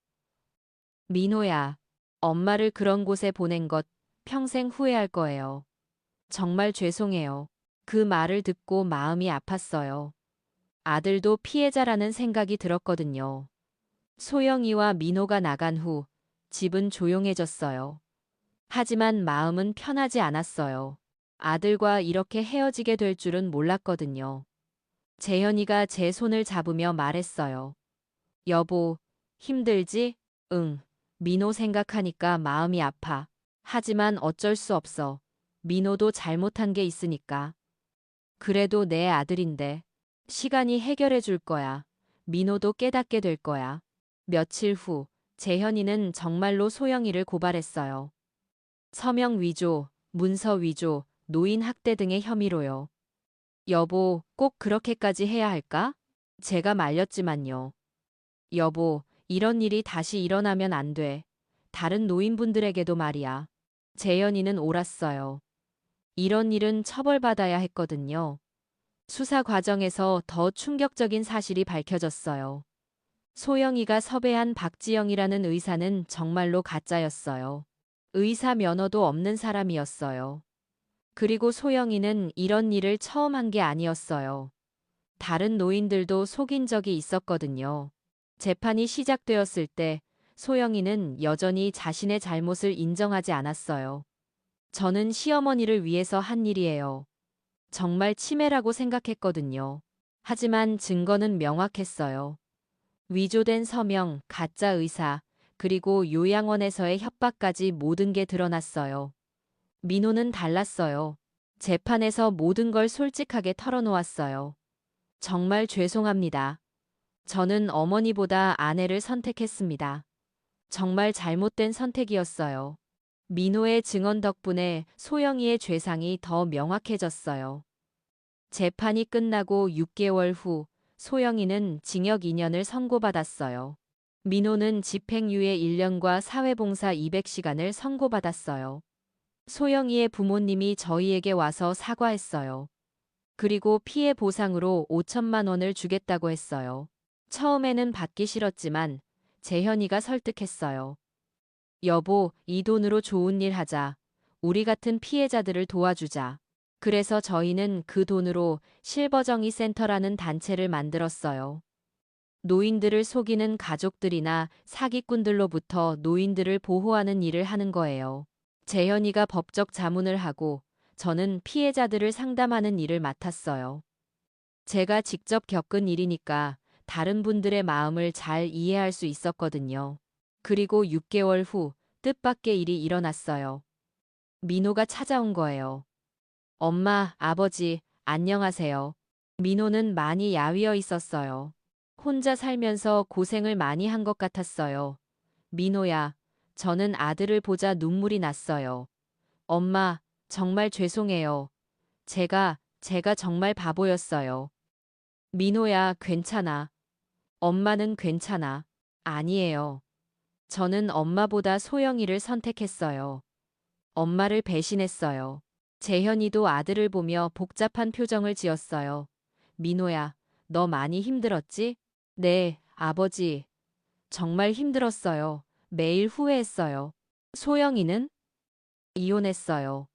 민호야, 엄마를 그런 곳에 보낸 것 평생 후회할 거예요. 정말 죄송해요. 그 말을 듣고 마음이 아팠어요. 아들도 피해자라는 생각이 들었거든요. 소영이와 민호가 나간 후 집은 조용해졌어요. 하지만 마음은 편하지 않았어요. 아들과 이렇게 헤어지게 될 줄은 몰랐거든요. 재현이가 제 손을 잡으며 말했어요. 여보, 힘들지? 응. 민호 생각하니까 마음이 아파. 하지만 어쩔 수 없어. 민호도 잘못한 게 있으니까. 그래도 내 아들인데. 시간이 해결해 줄 거야. 민호도 깨닫게 될 거야. 며칠 후, 재현이는 정말로 소영이를 고발했어요. 서명 위조, 문서 위조, 노인 학대 등의 혐의로요. 여보, 꼭 그렇게까지 해야 할까? 제가 말렸지만요. 여보, 이런 일이 다시 일어나면 안 돼. 다른 노인분들에게도 말이야. 재현이는 옳았어요. 이런 일은 처벌받아야 했거든요. 수사 과정에서 더 충격적인 사실이 밝혀졌어요. 소영이가 섭외한 박지영이라는 의사는 정말로 가짜였어요. 의사 면허도 없는 사람이었어요. 그리고 소영이는 이런 일을 처음 한 게 아니었어요. 다른 노인들도 속인 적이 있었거든요. 재판이 시작되었을 때 소영이는 여전히 자신의 잘못을 인정하지 않았어요. 저는 시어머니를 위해서 한 일이에요. 정말 치매라고 생각했거든요. 하지만 증거는 명확했어요. 위조된 서명, 가짜 의사, 그리고 요양원에서의 협박까지 모든 게 드러났어요. 민호는 달랐어요. 재판에서 모든 걸 솔직하게 털어놓았어요. 정말 죄송합니다. 저는 어머니보다 아내를 선택했습니다. 정말 잘못된 선택이었어요. 민호의 증언 덕분에 소영이의 죄상이 더 명확해졌어요. 재판이 끝나고 6개월 후 소영이는 징역 2년을 선고받았어요. 민호는 집행유예 1년과 사회봉사 200시간을 선고받았어요. 소영이의 부모님이 저희에게 와서 사과했어요. 그리고 피해 보상으로 5천만 원을 주겠다고 했어요. 처음에는 받기 싫었지만 재현이가 설득했어요. 여보, 이 돈으로 좋은 일 하자. 우리 같은 피해자들을 도와주자. 그래서 저희는 그 돈으로 실버정의 센터라는 단체를 만들었어요. 노인들을 속이는 가족들이나 사기꾼들로부터 노인들을 보호하는 일을 하는 거예요. 재현이가 법적 자문을 하고 저는 피해자들을 상담하는 일을 맡았어요. 제가 직접 겪은 일이니까 다른 분들의 마음을 잘 이해할 수 있었거든요. 그리고 6개월 후 뜻밖의 일이 일어났어요. 민호가 찾아온 거예요. 엄마, 아버지, 안녕하세요. 민호는 많이 야위어 있었어요. 혼자 살면서 고생을 많이 한 것 같았어요. 민호야, 저는 아들을 보자 눈물이 났어요. 엄마, 정말 죄송해요. 제가 정말 바보였어요. 민호야, 괜찮아. 엄마는 괜찮아. 아니에요. 저는 엄마보다 소영이를 선택했어요. 엄마를 배신했어요. 재현이도 아들을 보며 복잡한 표정을 지었어요. 민호야, 너 많이 힘들었지? 네, 아버지. 정말 힘들었어요. 매일 후회했어요. 소영이는? 이혼했어요.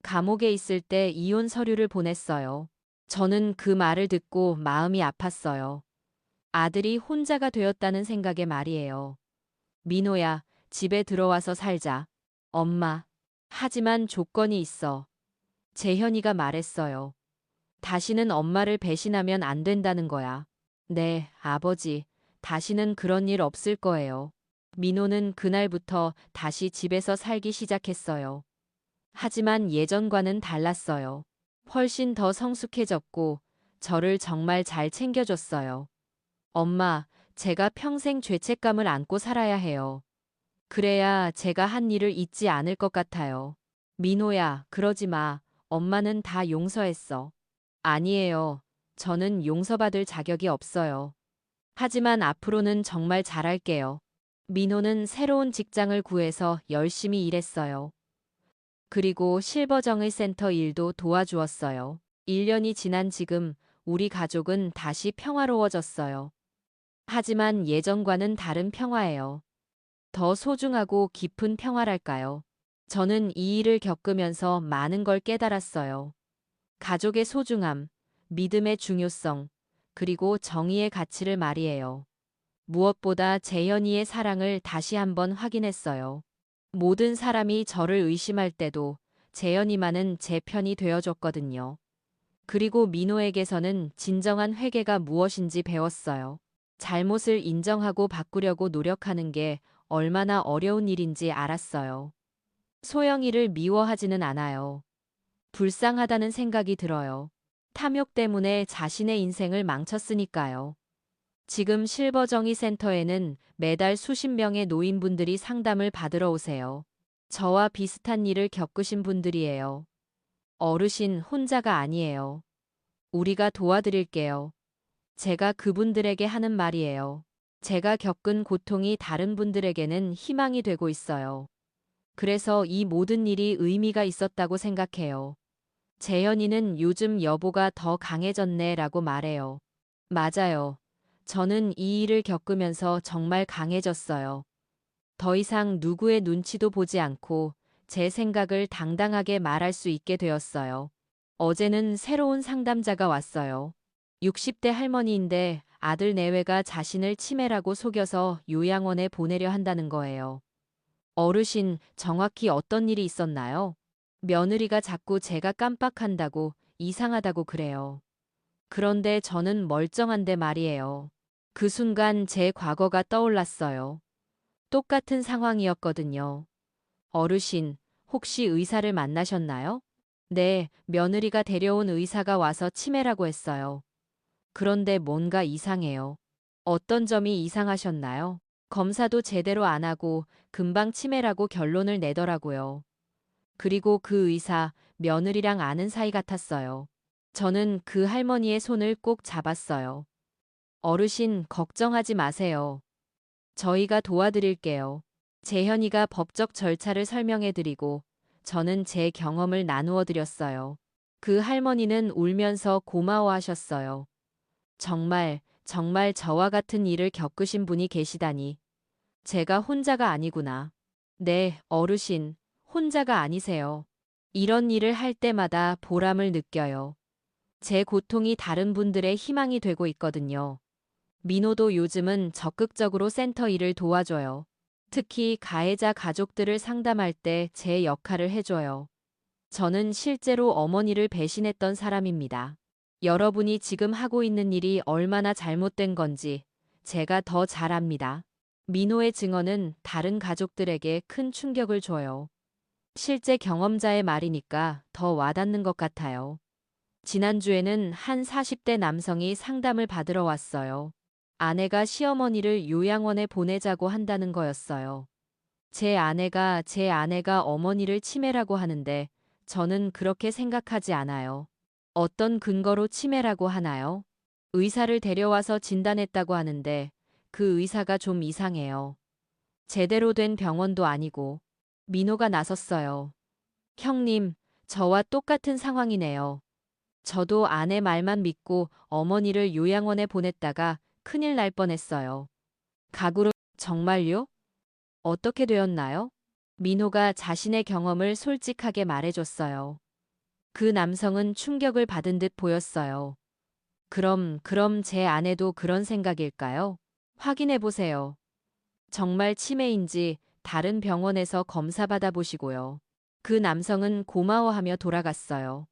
감옥에 있을 때 이혼 서류를 보냈어요. 저는 그 말을 듣고 마음이 아팠어요. 아들이 혼자가 되었다는 생각에 말이에요. 민호야, 집에 들어와서 살자. 엄마. 하지만 조건이 있어. 재현이가 말했어요. 다시는 엄마를 배신하면 안 된다는 거야. 네, 아버지. 다시는 그런 일 없을 거예요. 민호는 그날부터 다시 집에서 살기 시작했어요. 하지만 예전과는 달랐어요. 훨씬 더 성숙해졌고 저를 정말 잘 챙겨줬어요. 엄마, 제가 평생 죄책감을 안고 살아야 해요. 그래야 제가 한 일을 잊지 않을 것 같아요. 민호야, 그러지 마. 엄마는 다 용서했어. 아니에요. 저는 용서받을 자격이 없어요. 하지만 앞으로는 정말 잘할게요. 민호는 새로운 직장을 구해서 열심히 일했어요. 그리고 실버정의 센터 일도 도와주었어요. 1년이 지난 지금 우리 가족은 다시 평화로워졌어요. 하지만 예전과는 다른 평화예요. 더 소중하고 깊은 평화랄까요? 저는 이 일을 겪으면서 많은 걸 깨달았어요. 가족의 소중함, 믿음의 중요성, 그리고 정의의 가치를 말이에요. 무엇보다 재현이의 사랑을 다시 한번 확인했어요. 모든 사람이 저를 의심할 때도 재현이만은 제 편이 되어줬거든요. 그리고 민호에게서는 진정한 회개가 무엇인지 배웠어요. 잘못을 인정하고 바꾸려고 노력하는 게 얼마나 어려운 일인지 알았어요. 소영이를 미워하지는 않아요. 불쌍하다는 생각이 들어요. 탐욕 때문에 자신의 인생을 망쳤으니까요. 지금 실버정의 센터에는 매달 수십 명의 노인분들이 상담을 받으러 오세요. 저와 비슷한 일을 겪으신 분들이에요. 어르신 혼자가 아니에요. 우리가 도와드릴게요. 제가 그분들에게 하는 말이에요. 제가 겪은 고통이 다른 분들에게는 희망이 되고 있어요. 그래서 이 모든 일이 의미가 있었다고 생각해요. 재현이는 요즘 여보가 더 강해졌네 라고 말해요. 맞아요. 저는 이 일을 겪으면서 정말 강해졌어요. 더 이상 누구의 눈치도 보지 않고 제 생각을 당당하게 말할 수 있게 되었어요. 어제는 새로운 상담자가 왔어요. 60대 할머니인데 아들 내외가 자신을 치매라고 속여서 요양원에 보내려 한다는 거예요. 어르신, 정확히 어떤 일이 있었나요? 며느리가 자꾸 제가 깜빡한다고 이상하다고 그래요. 그런데 저는 멀쩡한데 말이에요. 그 순간 제 과거가 떠올랐어요. 똑같은 상황이었거든요. 어르신, 혹시 의사를 만나셨나요? 네, 며느리가 데려온 의사가 와서 치매라고 했어요. 그런데 뭔가 이상해요. 어떤 점이 이상하셨나요? 검사도 제대로 안 하고 금방 치매라고 결론을 내더라고요. 그리고 그 의사, 며느리랑 아는 사이 같았어요. 저는 그 할머니의 손을 꼭 잡았어요. 어르신, 걱정하지 마세요. 저희가 도와드릴게요. 재현이가 법적 절차를 설명해 드리고 저는 제 경험을 나누어 드렸어요. 그 할머니는 울면서 고마워하셨어요. 정말 저와 같은 일을 겪으신 분이 계시다니. 제가 혼자가 아니구나. 네, 어르신, 혼자가 아니세요. 이런 일을 할 때마다 보람을 느껴요. 제 고통이 다른 분들의 희망이 되고 있거든요. 민호도 요즘은 적극적으로 센터 일을 도와줘요. 특히 가해자 가족들을 상담할 때 제 역할을 해줘요. 저는 실제로 어머니를 배신했던 사람입니다. 여러분이 지금 하고 있는 일이 얼마나 잘못된 건지 제가 더 잘 압니다. 민호의 증언은 다른 가족들에게 큰 충격을 줘요. 실제 경험자의 말이니까 더 와닿는 것 같아요. 지난주에는 한 40대 남성이 상담을 받으러 왔어요. 아내가 시어머니를 요양원에 보내자고 한다는 거였어요. 제 아내가 어머니를 치매라고 하는데 저는 그렇게 생각하지 않아요. 어떤 근거로 치매라고 하나요? 의사를 데려와서 진단했다고 하는데 그 의사가 좀 이상해요. 제대로 된 병원도 아니고. 민호가 나섰어요. 형님, 저와 똑같은 상황이네요. 저도 아내 말만 믿고 어머니를 요양원에 보냈다가 큰일 날 뻔했어요. 가구로 정말요? 어떻게 되었나요? 민호가 자신의 경험을 솔직하게 말해줬어요. 그 남성은 충격을 받은 듯 보였어요. 그럼 제 아내도 그런 생각일까요? 확인해 보세요. 정말 치매인지 다른 병원에서 검사 받아보시고요. 그 남성은 고마워하며 돌아갔어요.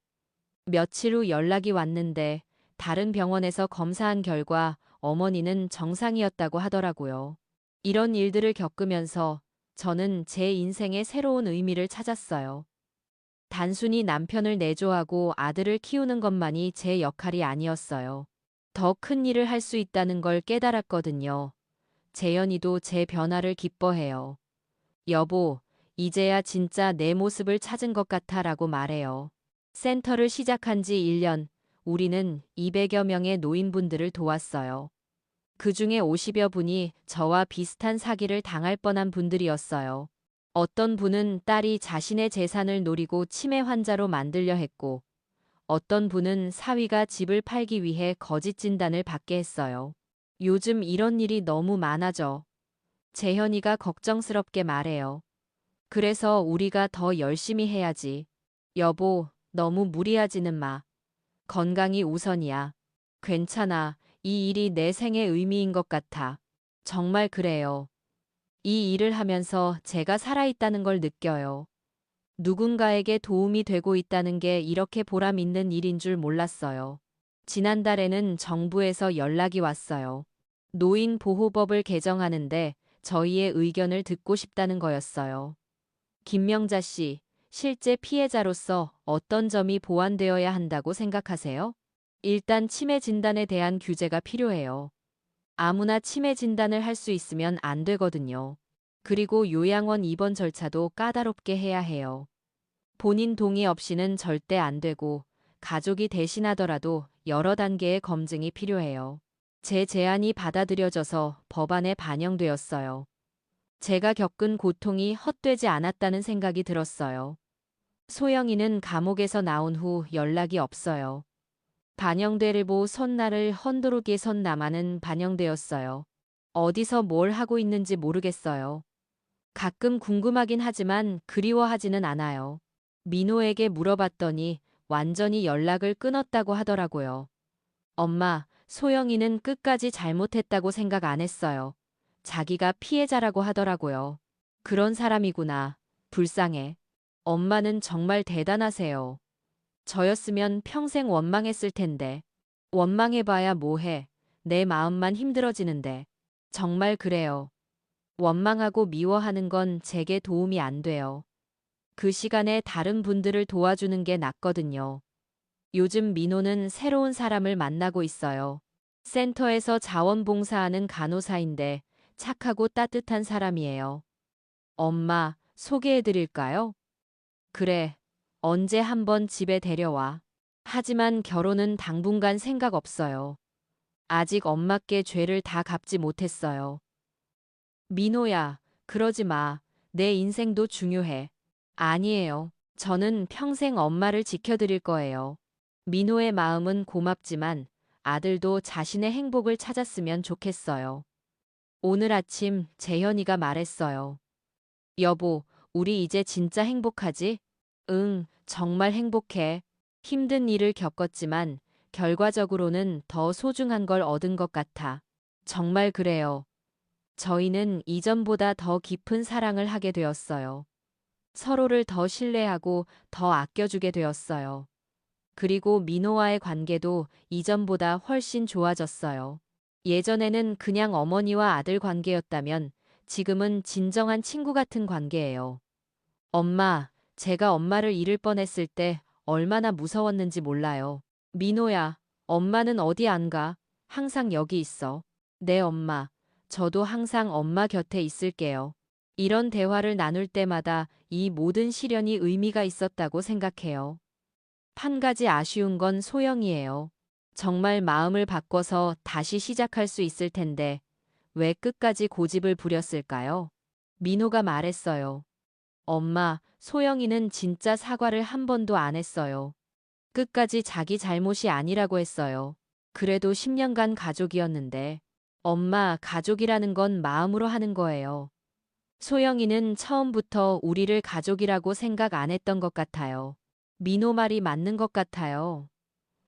며칠 후 연락이 왔는데 다른 병원에서 검사한 결과 어머니는 정상이었다고 하더라고요. 이런 일들을 겪으면서 저는 제 인생의 새로운 의미를 찾았어요. 단순히 남편을 내조하고 아들을 키우는 것만이 제 역할이 아니었어요. 더 큰 일을 할 수 있다는 걸 깨달았거든요. 재현이도 제 변화를 기뻐해요. 여보, 이제야 진짜 내 모습을 찾은 것 같아 라고 말해요. 센터를 시작한 지 1년, 우리는 200여 명의 노인분들을 도왔어요. 그 중에 50여 분이 저와 비슷한 사기를 당할 뻔한 분들이었어요. 어떤 분은 딸이 자신의 재산을 노리고 치매 환자로 만들려 했고, 어떤 분은 사위가 집을 팔기 위해 거짓 진단을 받게 했어요. 요즘 이런 일이 너무 많아져. 재현이가 걱정스럽게 말해요. 그래서 우리가 더 열심히 해야지. 여보, 너무 무리하지는 마. 건강이 우선이야. 괜찮아. 이 일이 내 생의 의미인 것 같아. 정말 그래요. 이 일을 하면서 제가 살아있다는 걸 느껴요. 누군가에게 도움이 되고 있다는 게 이렇게 보람 있는 일인 줄 몰랐어요. 지난달에는 정부에서 연락이 왔어요. 노인 보호법을 개정하는데 저희의 의견을 듣고 싶다는 거였어요. 김명자 씨, 실제 피해자로서 어떤 점이 보완되어야 한다고 생각하세요? 일단 치매 진단에 대한 규제가 필요해요. 아무나 치매 진단을 할 수 있으면 안 되거든요. 그리고 요양원 입원 절차도 까다롭게 해야 해요. 본인 동의 없이는 절대 안 되고 가족이 대신하더라도 여러 단계의 검증이 필요해요. 제 제안이 받아들여져서 법안에 반영되었어요. 제가 겪은 고통이 헛되지 않았다는 생각이 들었어요. 소영이는 감옥에서 나온 후 연락이 없어요. 반영되르보 손나를 헌도르게 선 남아는 반영되었어요. 어디서 뭘 하고 있는지 모르겠어요. 가끔 궁금하긴 하지만 그리워하지는 않아요. 민호에게 물어봤더니 완전히 연락을 끊었다고 하더라고요. 엄마, 소영이는 끝까지 잘못했다고 생각 안 했어요. 자기가 피해자라고 하더라고요. 그런 사람이구나. 불쌍해. 엄마는 정말 대단하세요. 저였으면 평생 원망했을 텐데. 원망해봐야 뭐해. 내 마음만 힘들어지는데. 정말 그래요. 원망하고 미워하는 건 제게 도움이 안 돼요. 그 시간에 다른 분들을 도와주는 게 낫거든요. 요즘 민호는 새로운 사람을 만나고 있어요. 센터에서 자원봉사하는 간호사인데 착하고 따뜻한 사람이에요. 엄마, 소개해드릴까요? 그래. 언제 한번 집에 데려와. 하지만 결혼은 당분간 생각 없어요. 아직 엄마께 죄를 다 갚지 못했어요. 민호야, 그러지 마. 내 인생도 중요해. 아니에요. 저는 평생 엄마를 지켜드릴 거예요. 민호의 마음은 고맙지만 아들도 자신의 행복을 찾았으면 좋겠어요. 오늘 아침 재현이가 말했어요. 여보, 우리 이제 진짜 행복하지? 응, 정말 행복해. 힘든 일을 겪었지만 결과적으로는 더 소중한 걸 얻은 것 같아. 정말 그래요. 저희는 이전보다 더 깊은 사랑을 하게 되었어요. 서로를 더 신뢰하고 더 아껴주게 되었어요. 그리고 민호와의 관계도 이전보다 훨씬 좋아졌어요. 예전에는 그냥 어머니와 아들 관계였다면 지금은 진정한 친구 같은 관계예요. 엄마, 제가 엄마를 잃을 뻔했을 때 얼마나 무서웠는지 몰라요. 민호야, 엄마는 어디 안 가? 항상 여기 있어. 네, 엄마. 저도 항상 엄마 곁에 있을게요. 이런 대화를 나눌 때마다 이 모든 시련이 의미가 있었다고 생각해요. 한 가지 아쉬운 건 소영이에요. 정말 마음을 바꿔서 다시 시작할 수 있을 텐데 왜 끝까지 고집을 부렸을까요? 민호가 말했어요. 엄마, 소영이는 진짜 사과를 한 번도 안 했어요. 끝까지 자기 잘못이 아니라고 했어요. 그래도 10년간 가족이었는데. 엄마, 가족이라는 건 마음으로 하는 거예요. 소영이는 처음부터 우리를 가족이라고 생각 안 했던 것 같아요. 민호 말이 맞는 것 같아요.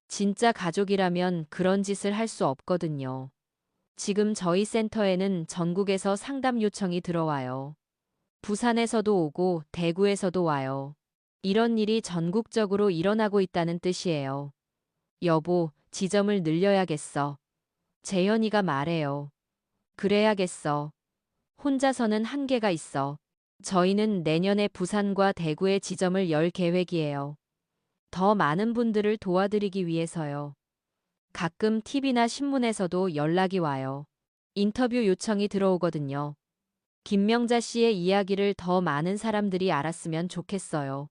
진짜 가족이라면 그런 짓을 할 수 없거든요. 지금 저희 센터에는 전국에서 상담 요청이 들어와요. 부산에서도 오고 대구에서도 와요. 이런 일이 전국적으로 일어나고 있다는 뜻이에요. 여보, 지점을 늘려야겠어. 재현이가 말해요. 그래야겠어. 혼자서는 한계가 있어. 저희는 내년에 부산과 대구의 지점을 열 계획이에요. 더 많은 분들을 도와드리기 위해서요. 가끔 TV나 신문에서도 연락이 와요. 인터뷰 요청이 들어오거든요. 김명자 씨의 이야기를 더 많은 사람들이 알았으면 좋겠어요.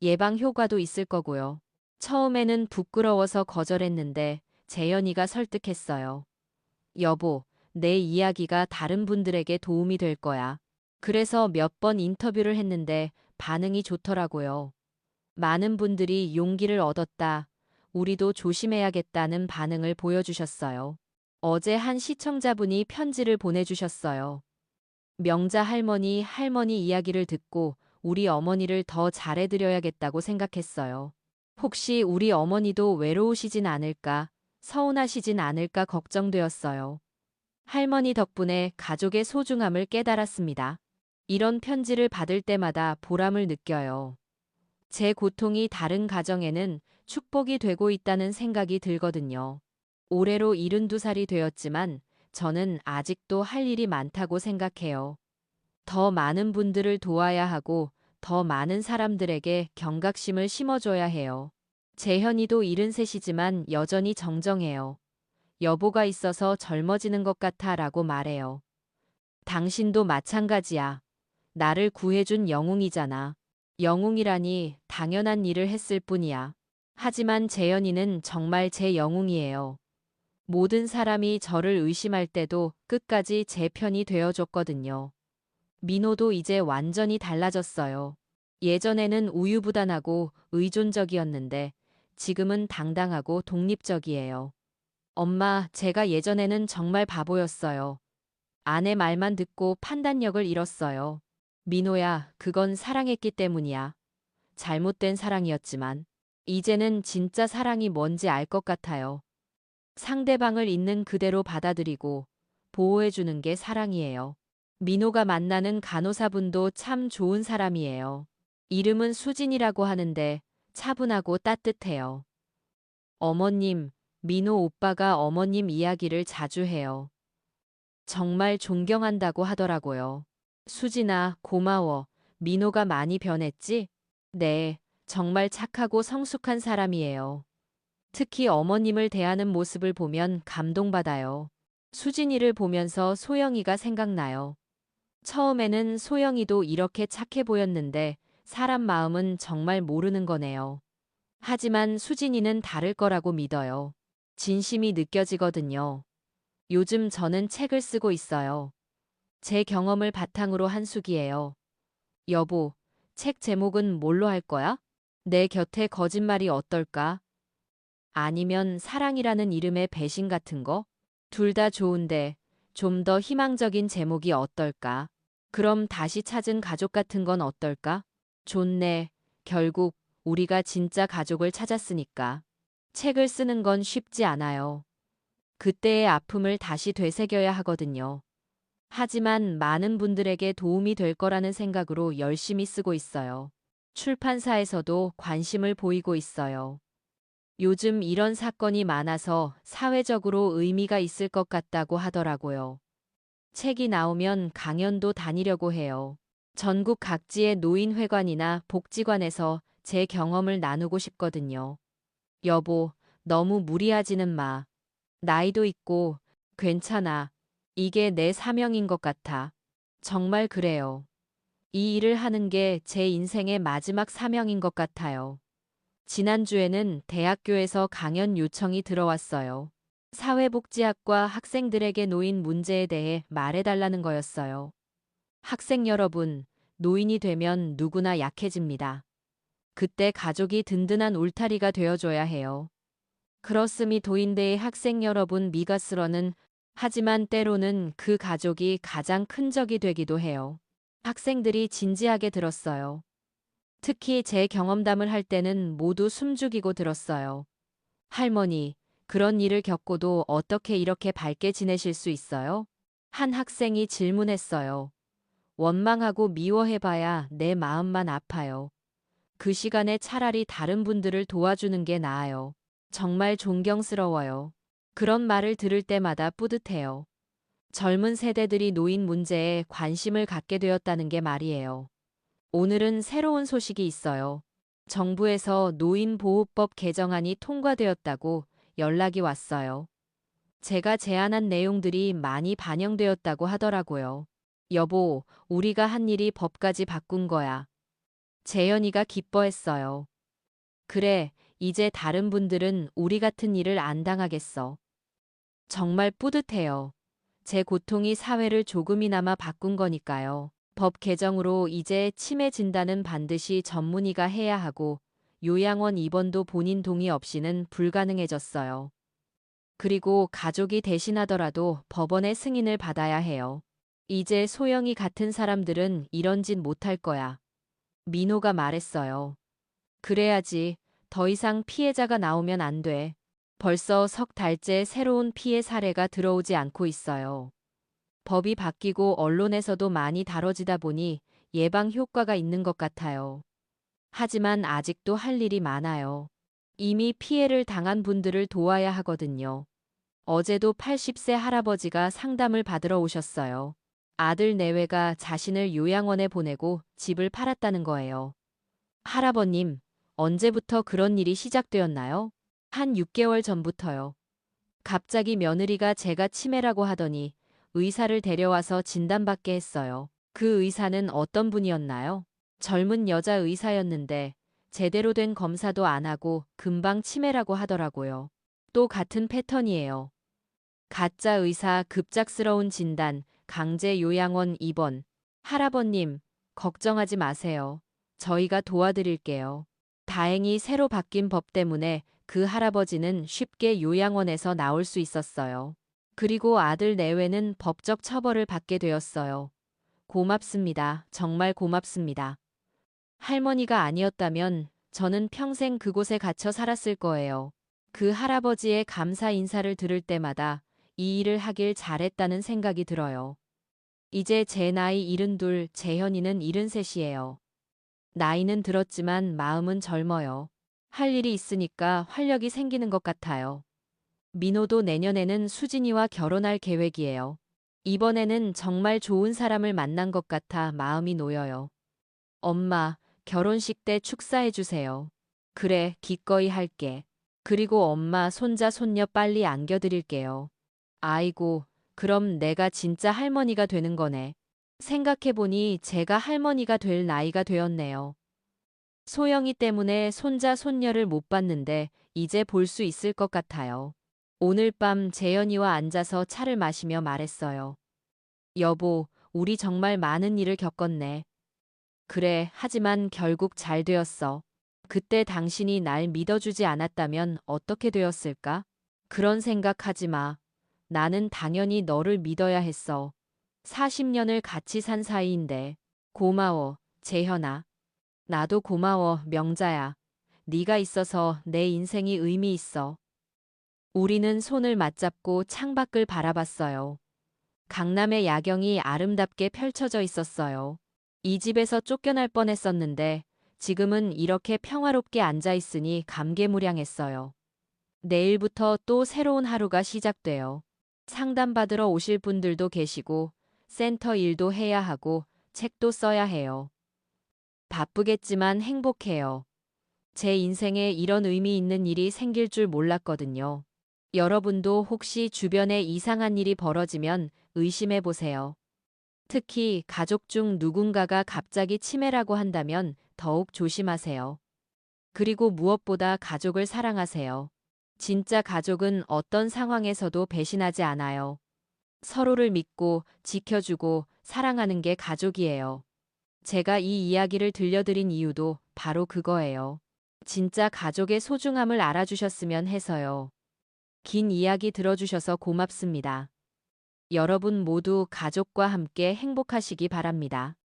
예방 효과도 있을 거고요. 처음에는 부끄러워서 거절했는데 재현이가 설득했어요. 여보, 내 이야기가 다른 분들에게 도움이 될 거야. 그래서 몇 번 인터뷰를 했는데 반응이 좋더라고요. 많은 분들이 용기를 얻었다. 우리도 조심해야겠다는 반응을 보여주셨어요. 어제 한 시청자분이 편지를 보내주셨어요. 명자 할머니 이야기를 듣고 우리 어머니를 더 잘해드려야겠다고 생각했어요. 혹시 우리 어머니도 외로우시진 않을까, 서운하시진 않을까 걱정되었어요. 할머니 덕분에 가족의 소중함을 깨달았습니다. 이런 편지를 받을 때마다 보람을 느껴요. 제 고통이 다른 가정에는 축복이 되고 있다는 생각이 들거든요. 올해로 72살이 되었지만 저는 아직도 할 일이 많다고 생각해요. 더 많은 분들을 도와야 하고 더 많은 사람들에게 경각심을 심어줘야 해요. 재현이도 73이지만 여전히 정정해요. 여보가 있어서 젊어지는 것 같아 라고 말해요. 당신도 마찬가지야. 나를 구해준 영웅이잖아. 영웅이라니 당연한 일을 했을 뿐이야. 하지만 재현이는 정말 제 영웅이에요. 모든 사람이 저를 의심할 때도 끝까지 제 편이 되어줬거든요. 민호도 이제 완전히 달라졌어요. 예전에는 우유부단하고 의존적이었는데 지금은 당당하고 독립적이에요. 엄마, 제가 예전에는 정말 바보였어요. 아내 말만 듣고 판단력을 잃었어요. 민호야, 그건 사랑했기 때문이야. 잘못된 사랑이었지만, 이제는 진짜 사랑이 뭔지 알 것 같아요. 상대방을 있는 그대로 받아들이고 보호해주는 게 사랑이에요. 민호가 만나는 간호사분도 참 좋은 사람이에요. 이름은 수진이라고 하는데 차분하고 따뜻해요. 어머님, 민호 오빠가 어머님 이야기를 자주 해요. 정말 존경한다고 하더라고요. 수진아, 고마워. 민호가 많이 변했지? 네, 정말 착하고 성숙한 사람이에요. 특히 어머님을 대하는 모습을 보면 감동받아요. 수진이를 보면서 소영이가 생각나요. 처음에는 소영이도 이렇게 착해 보였는데 사람 마음은 정말 모르는 거네요. 하지만 수진이는 다를 거라고 믿어요. 진심이 느껴지거든요. 요즘 저는 책을 쓰고 있어요. 제 경험을 바탕으로 한 수기예요. 여보, 책 제목은 뭘로 할 거야? 내 곁에 거짓말이 어떨까? 아니면 사랑이라는 이름의 배신 같은 거? 둘 다 좋은데 좀 더 희망적인 제목이 어떨까? 그럼 다시 찾은 가족 같은 건 어떨까? 좋네. 결국 우리가 진짜 가족을 찾았으니까. 책을 쓰는 건 쉽지 않아요. 그때의 아픔을 다시 되새겨야 하거든요. 하지만 많은 분들에게 도움이 될 거라는 생각으로 열심히 쓰고 있어요. 출판사에서도 관심을 보이고 있어요. 요즘 이런 사건이 많아서 사회적으로 의미가 있을 것 같다고 하더라고요. 책이 나오면 강연도 다니려고 해요. 전국 각지의 노인회관이나 복지관에서 제 경험을 나누고 싶거든요. 여보, 너무 무리하지는 마. 나이도 있고, 괜찮아. 이게 내 사명인 것 같아. 정말 그래요. 이 일을 하는 게 제 인생의 마지막 사명인 것 같아요. 지난주에는 대학교에서 강연 요청이 들어왔어요. 사회복지학과 학생들에게 노인 문제에 대해 말해달라는 거였어요. 학생 여러분, 노인이 되면 누구나 약해집니다. 그때 가족이 든든한 울타리가 되어줘야 해요. 그렇음이 도인대의 학생 여러분 미가스러는 하지만 때로는 그 가족이 가장 큰 적이 되기도 해요. 학생들이 진지하게 들었어요. 특히 제 경험담을 할 때는 모두 숨죽이고 들었어요. 할머니, 그런 일을 겪고도 어떻게 이렇게 밝게 지내실 수 있어요? 한 학생이 질문했어요. 원망하고 미워해봐야 내 마음만 아파요. 그 시간에 차라리 다른 분들을 도와주는 게 나아요. 정말 존경스러워요. 그런 말을 들을 때마다 뿌듯해요. 젊은 세대들이 노인 문제에 관심을 갖게 되었다는 게 말이에요. 오늘은 새로운 소식이 있어요. 정부에서 노인보호법 개정안이 통과되었다고 연락이 왔어요. 제가 제안한 내용들이 많이 반영되었다고 하더라고요. 여보, 우리가 한 일이 법까지 바꾼 거야. 재현이가 기뻐했어요. 그래, 이제 다른 분들은 우리 같은 일을 안 당하겠어. 정말 뿌듯해요. 제 고통이 사회를 조금이나마 바꾼 거니까요. 법 개정으로 이제 치매 진단은 반드시 전문의가 해야 하고 요양원 입원도 본인 동의 없이는 불가능해졌어요. 그리고 가족이 대신하더라도 법원의 승인을 받아야 해요. 이제 소영이 같은 사람들은 이런 짓 못할 거야. 민호가 말했어요. 그래야지. 더 이상 피해자가 나오면 안 돼. 벌써 석 달째 새로운 피해 사례가 들어오지 않고 있어요. 법이 바뀌고 언론에서도 많이 다뤄지다 보니 예방 효과가 있는 것 같아요. 하지만 아직도 할 일이 많아요. 이미 피해를 당한 분들을 도와야 하거든요. 어제도 80세 할아버지가 상담을 받으러 오셨어요. 아들 내외가 자신을 요양원에 보내고 집을 팔았다는 거예요. 할아버님, 언제부터 그런 일이 시작되었나요? 한 6개월 전부터요. 갑자기 며느리가 제가 치매라고 하더니 의사를 데려와서 진단받게 했어요. 그 의사는 어떤 분이었나요? 젊은 여자 의사였는데 제대로 된 검사도 안 하고 금방 치매라고 하더라고요. 또 같은 패턴이에요. 가짜 의사 급작스러운 진단, 강제 요양원 입원. 할아버님, 걱정하지 마세요. 저희가 도와드릴게요. 다행히 새로 바뀐 법 때문에 그 할아버지는 쉽게 요양원에서 나올 수 있었어요. 그리고 아들 내외는 법적 처벌을 받게 되었어요. 고맙습니다. 정말 고맙습니다. 할머니가 아니었다면 저는 평생 그곳에 갇혀 살았을 거예요. 그 할아버지의 감사 인사를 들을 때마다 이 일을 하길 잘했다는 생각이 들어요. 이제 제 나이 72, 재현이는 73이에요. 나이는 들었지만 마음은 젊어요. 할 일이 있으니까 활력이 생기는 것 같아요. 민호도 내년에는 수진이와 결혼할 계획이에요. 이번에는 정말 좋은 사람을 만난 것 같아 마음이 놓여요. 엄마, 결혼식 때 축사해 주세요. 그래, 기꺼이 할게. 그리고 엄마 손자 손녀 빨리 안겨드릴게요. 아이고, 그럼 내가 진짜 할머니가 되는 거네. 생각해보니 제가 할머니가 될 나이가 되었네요. 소영이 때문에 손자 손녀를 못 봤는데 이제 볼 수 있을 것 같아요. 오늘 밤 재현이와 앉아서 차를 마시며 말했어요. 여보, 우리 정말 많은 일을 겪었네. 그래, 하지만 결국 잘 되었어. 그때 당신이 날 믿어주지 않았다면 어떻게 되었을까? 그런 생각하지 마. 나는 당연히 너를 믿어야 했어. 40년을 같이 산 사이인데. 고마워, 재현아. 나도 고마워, 명자야. 네가 있어서 내 인생이 의미 있어. 우리는 손을 맞잡고 창밖을 바라봤어요. 강남의 야경이 아름답게 펼쳐져 있었어요. 이 집에서 쫓겨날 뻔했었는데 지금은 이렇게 평화롭게 앉아 있으니 감개무량했어요. 내일부터 또 새로운 하루가 시작돼요. 상담받으러 오실 분들도 계시고 센터 일도 해야 하고 책도 써야 해요. 바쁘겠지만 행복해요. 제 인생에 이런 의미 있는 일이 생길 줄 몰랐거든요. 여러분도 혹시 주변에 이상한 일이 벌어지면 의심해 보세요. 특히 가족 중 누군가가 갑자기 치매라고 한다면 더욱 조심하세요. 그리고 무엇보다 가족을 사랑하세요. 진짜 가족은 어떤 상황에서도 배신하지 않아요. 서로를 믿고 지켜주고 사랑하는 게 가족이에요. 제가 이 이야기를 들려드린 이유도 바로 그거예요. 진짜 가족의 소중함을 알아주셨으면 해서요. 긴 이야기 들어주셔서 고맙습니다. 여러분 모두 가족과 함께 행복하시기 바랍니다.